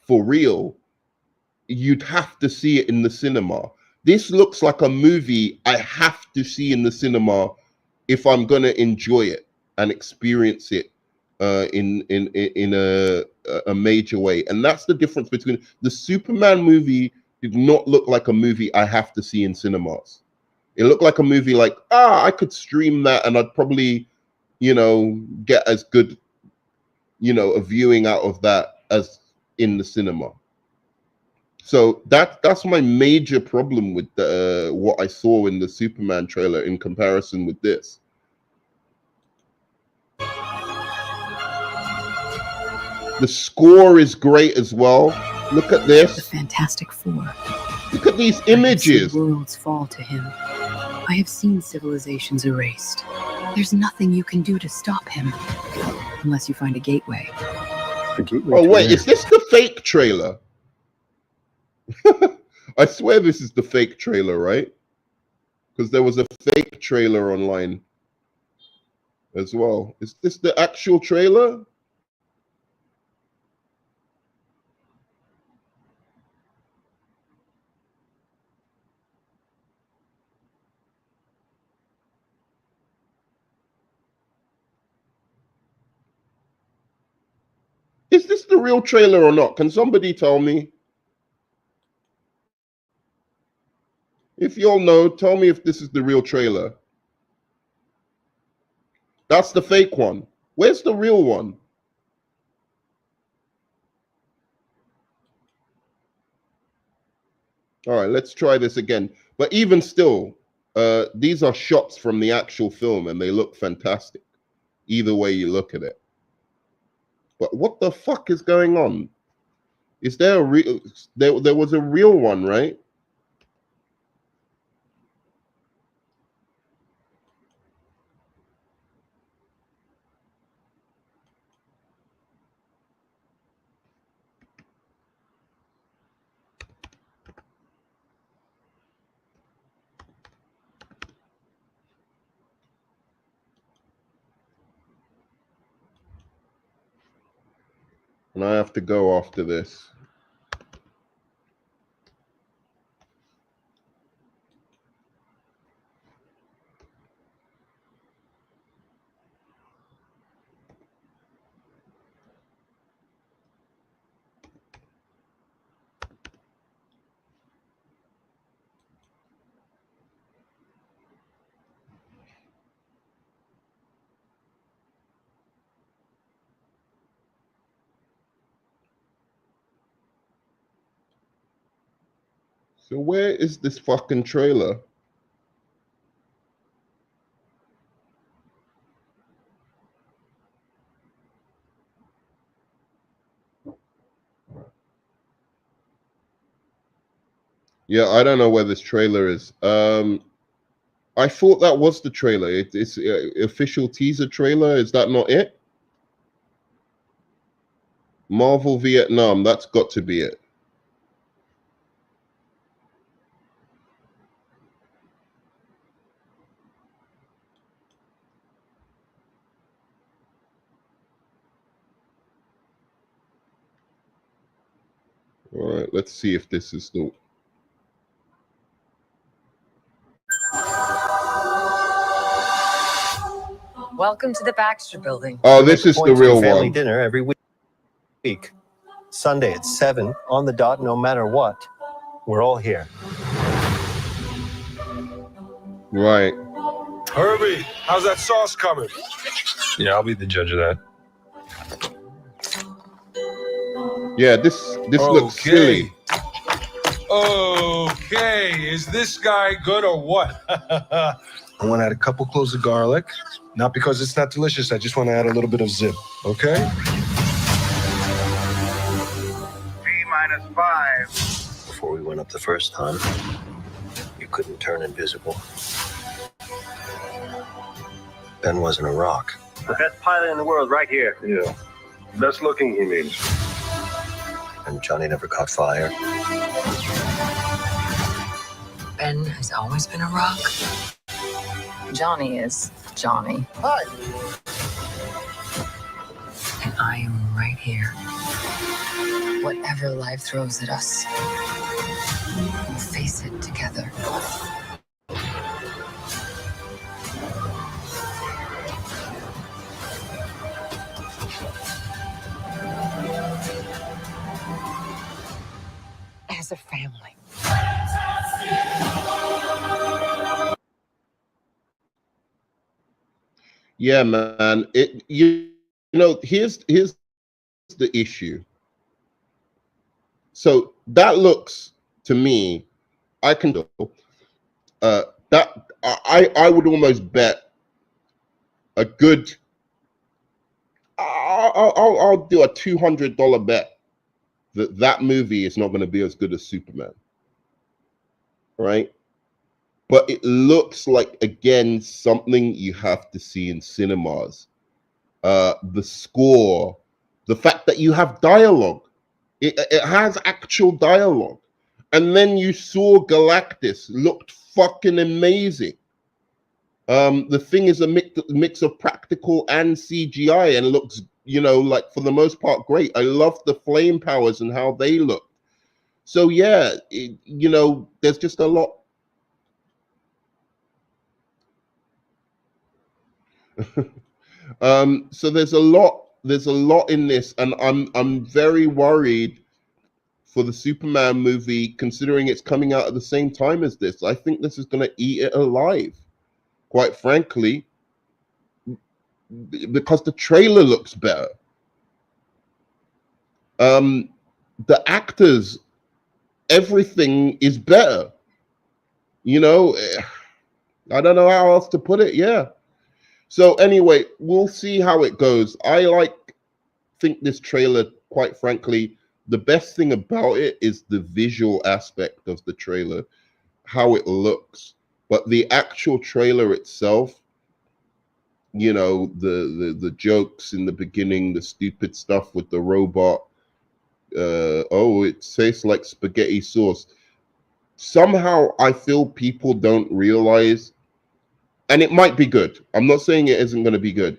for real, you'd have to see it in the cinema. This looks like a movie I have to see in the cinema if I'm going to enjoy it and experience it in a major way. And that's the difference between the Superman movie. Did not look like a movie I have to see in cinemas. It looked like a movie like, I could stream that and I'd probably, get as good, a viewing out of that as in the cinema. So that's my major problem with what I saw in the Superman trailer in comparison with this. The score is great as well. Look at this. The Fantastic Four. Look at these images. Worlds fall to him. I have seen civilizations erased. There's nothing you can do to stop him, unless you find a gateway. A gateway oh wait, is this the fake trailer? I swear this is the fake trailer, right? Because there was a fake trailer online as well. Is this the actual trailer? Is this the real trailer or not? Can somebody tell me? If you all know, tell me if this is the real trailer. That's the fake one. Where's the real one? All right, let's try this again. But even still, these are shots from the actual film and they look fantastic. Either way you look at it. But what the fuck is going on? Is there a real... There was a real one, right? And I have to go after this. So where is this fucking trailer? Yeah, I don't know where this trailer is. I thought that was the trailer. It's official teaser trailer. Is that not it? Marvel Vietnam. That's got to be it. All right, let's see if this is the. Welcome to the Baxter Building. Oh, this is the real family one. dinner every week. Sunday at 7 on the dot, no matter what. We're all here. Right. Herbie, how's that sauce coming? Yeah, I'll be the judge of that. Yeah, this looks silly. Okay, is this guy good or what? I want to add a couple cloves of garlic. Not because it's not delicious, I just want to add a little bit of zip, okay? T-5. Before we went up the first time, you couldn't turn invisible. Ben wasn't a rock. The best pilot in the world right here. Yeah. Best looking, he means. And Johnny never caught fire. Ben has always been a rock. Johnny is Johnny. Hi. And I am right here. Whatever life throws at us, we'll face it together. As a family. Yeah, man. You know, here's the issue. So that looks to me, I can do that. I would almost bet a good. I'll do a $200 bet that movie is not going to be as good as Superman, right? But it looks like, again, something you have to see in cinemas. The score, the fact that you have dialogue, it has actual dialogue. And then you saw Galactus looked fucking amazing. The thing is a mix of practical and CGI and looks, you know, like for the most part, great. I love the flame powers and how they look. So yeah, you know, there's just a lot. So there's a lot in this, and I'm very worried for the Superman movie, considering it's coming out at the same time as this. I think this is going to eat it alive, quite frankly, because the trailer looks better. The actors, everything is better. You know, I don't know how else to put it. Yeah. So anyway, we'll see how it goes. I think this trailer, quite frankly, the best thing about it is the visual aspect of the trailer, how it looks. But the actual trailer itself, you know, the jokes in the beginning, the stupid stuff with the robot. Oh, it tastes like spaghetti sauce. Somehow I feel people don't realize, and it might be good. I'm not saying it isn't going to be good,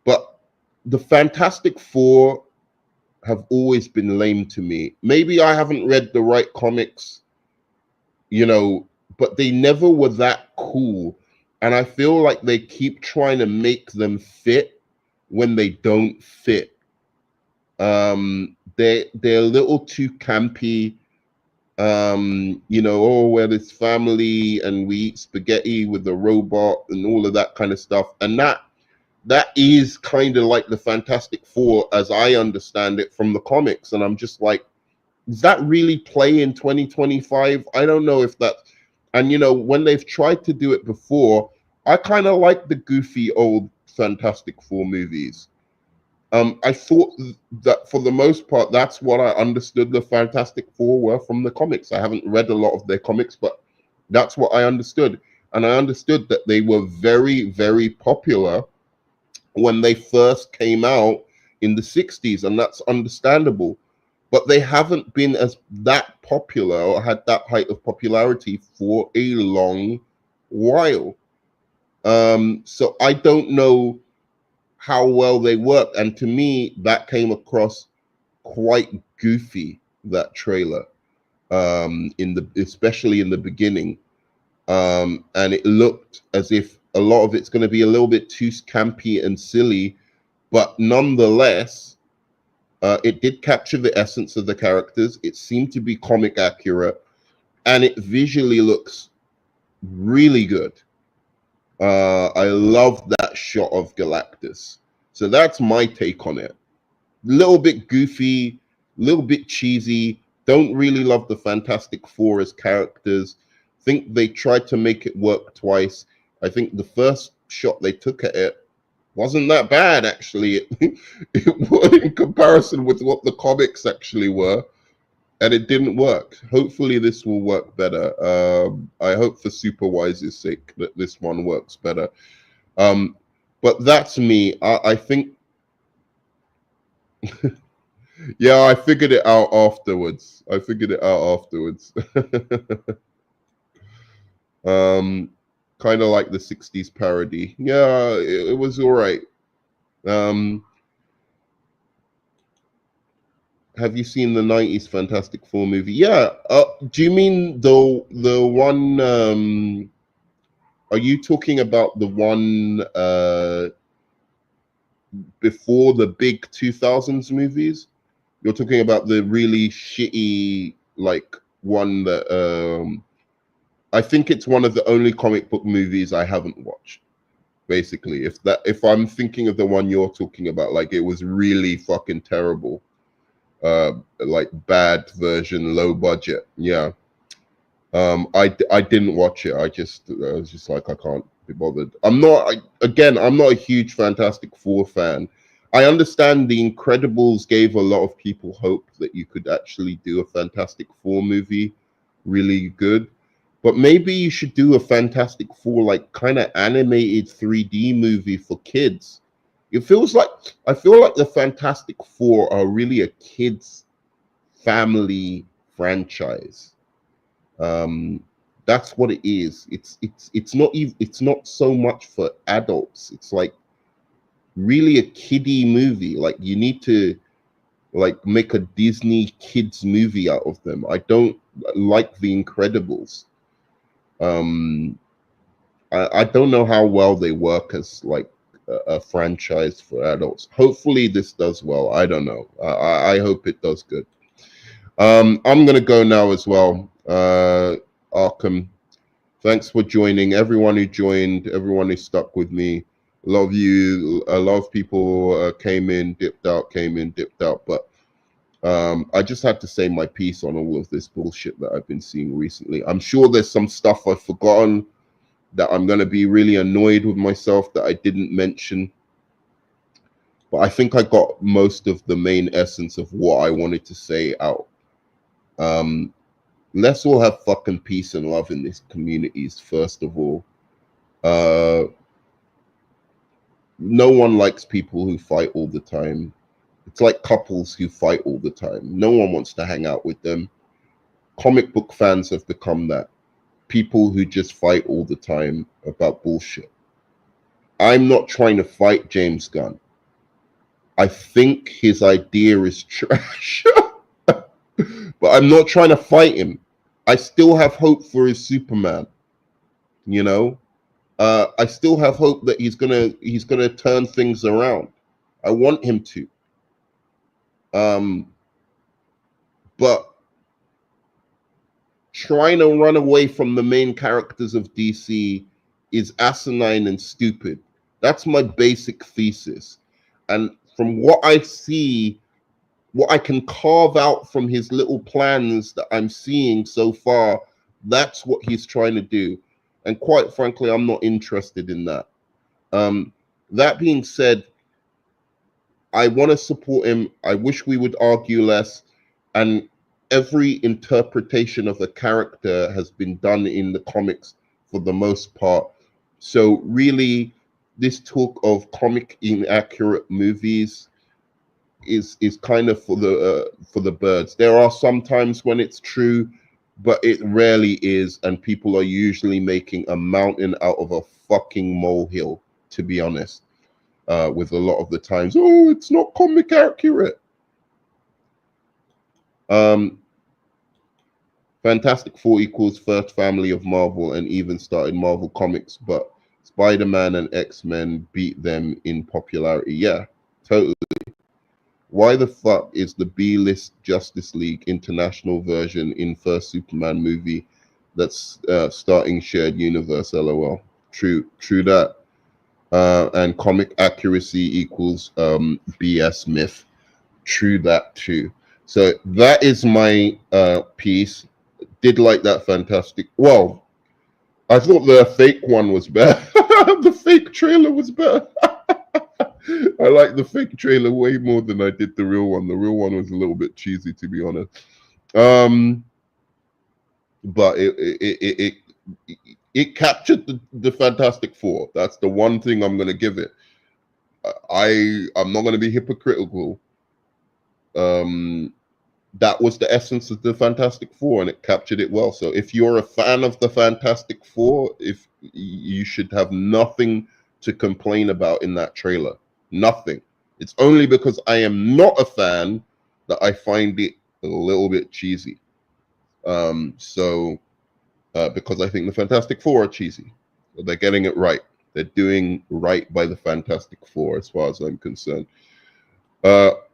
but the Fantastic Four have always been lame to me. Maybe I haven't read the right comics, you know, but they never were that cool. And I feel like they keep trying to make them fit when they don't fit. They're a little too campy. You know, oh, we're this family and we eat spaghetti with the robot and all of that kind of stuff. And that is kind of like the Fantastic Four as I understand it from the comics. And I'm just like, does that really play in 2025? I don't know if that. And you know, when they've tried to do it before, I kind of like the goofy old Fantastic Four movies. I thought that for the most part, that's what I understood the Fantastic Four were from the comics. I haven't read a lot of their comics, but that's what I understood. And I understood that they were very, very popular when they first came out in the 60s, and that's understandable. But they haven't been as that popular or had that height of popularity for a long while. So I don't know how well they work. And to me, that came across quite goofy, that trailer, especially in the beginning. And it looked as if a lot of it's going to be a little bit too campy and silly, but nonetheless, it did capture the essence of the characters. It seemed to be comic accurate, and it visually looks really good. I love that shot of Galactus. So that's my take on it. A little bit goofy, a little bit cheesy. Don't really love the Fantastic Four as characters. Think they tried to make it work twice. I think the first shot they took at it wasn't that bad, actually. It was in comparison with what the comics actually were, and it didn't work. Hopefully this will work better. I hope for Superwise's sake that this one works better. But that's me. I think yeah, I figured it out afterwards. Kind of like the 60s parody. Yeah, it was all right. Have you seen the 90s Fantastic Four movie? Yeah. Do you mean the one? Are you talking about the one before the big 2000s movies? You're talking about the really shitty, like, one that I think it's one of the only comic book movies I haven't watched. Basically, if I'm thinking of the one you're talking about, like, it was really fucking terrible. Like bad version, low budget. Yeah. I didn't watch it. I was just like, I can't be bothered. I'm not a huge Fantastic Four fan. I understand The Incredibles gave a lot of people hope that you could actually do a Fantastic Four movie really good, but maybe you should do a Fantastic Four, like, kind of animated 3D movie for kids. I feel like the Fantastic Four are really a kids family franchise. That's what it is. It's not so much for adults. It's like really a kiddie movie. Like, you need to, like, make a Disney kids movie out of them. I don't like The Incredibles. I don't know how well they work as, like, a franchise for adults. Hopefully this does well. I don't know. I hope it does good. I'm gonna go now as well. Arkham, thanks for joining. Everyone who joined, everyone who stuck with me. A lot of people came in, dipped out, but I just had to say my piece on all of this bullshit that I've been seeing recently. I'm sure there's some stuff I've forgotten that I'm going to be really annoyed with myself that I didn't mention. But I think I got most of the main essence of what I wanted to say out. Let's all have fucking peace and love in these communities, first of all. No one likes people who fight all the time. It's like couples who fight all the time. No one wants to hang out with them. Comic book fans have become that. People who just fight all the time about bullshit. I'm not trying to fight James Gunn. I think his idea is trash. But I'm not trying to fight him. I still have hope for his Superman. You know, I still have hope that he's gonna turn things around. I want him to. But trying to run away from the main characters of DC is asinine and stupid. That's my basic thesis. And from what I see, what I can carve out from his little plans that I'm seeing so far, that's what he's trying to do. And quite frankly, I'm not interested in that. That being said, I want to support him. I wish we would argue less. And every interpretation of a character has been done in the comics for the most part. So really, this talk of comic inaccurate movies is kind of for the birds. There are some times when it's true, but it rarely is, and people are usually making a mountain out of a fucking molehill, to be honest. With a lot of the times, oh, it's not comic accurate. Fantastic Four equals first family of Marvel and even started Marvel Comics, but Spider-Man and X-Men beat them in popularity. Yeah, totally. Why the fuck is the B-list Justice League International version in first Superman movie that's starting shared universe? LOL. True that. And comic accuracy equals BS myth. True that too. So that is my piece. Did like that fantastic. Well, I thought the fake one was better. The fake trailer was better. I like the fake trailer way more than I did the real one. The real one was a little bit cheesy, to be honest. But it captured the Fantastic Four. That's the one thing I'm going to give it. I'm not going to be hypocritical. That was the essence of the Fantastic Four, and it captured it well. So if you're a fan of the Fantastic Four, if you should have nothing to complain about in that trailer. Nothing. It's only because I am not a fan that I find it a little bit cheesy. Because I think the Fantastic Four are cheesy. So they're getting it right. They're doing right by the Fantastic Four as far as I'm concerned.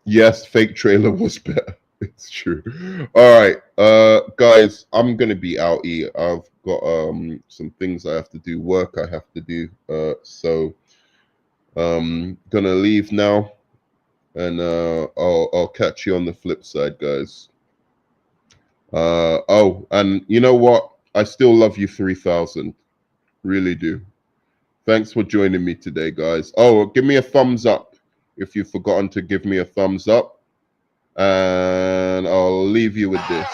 Yes, fake trailer was better. It's true. All right, guys, I'm gonna be out here. I've got some things I have to do, work I have to do. So gonna leave now, and I'll catch you on the flip side, guys. Oh, and you know what? I still love you 3000. Really do. Thanks for joining me today, guys. Oh, give me a thumbs up if you've forgotten to give me a thumbs up. And I'll leave you with this.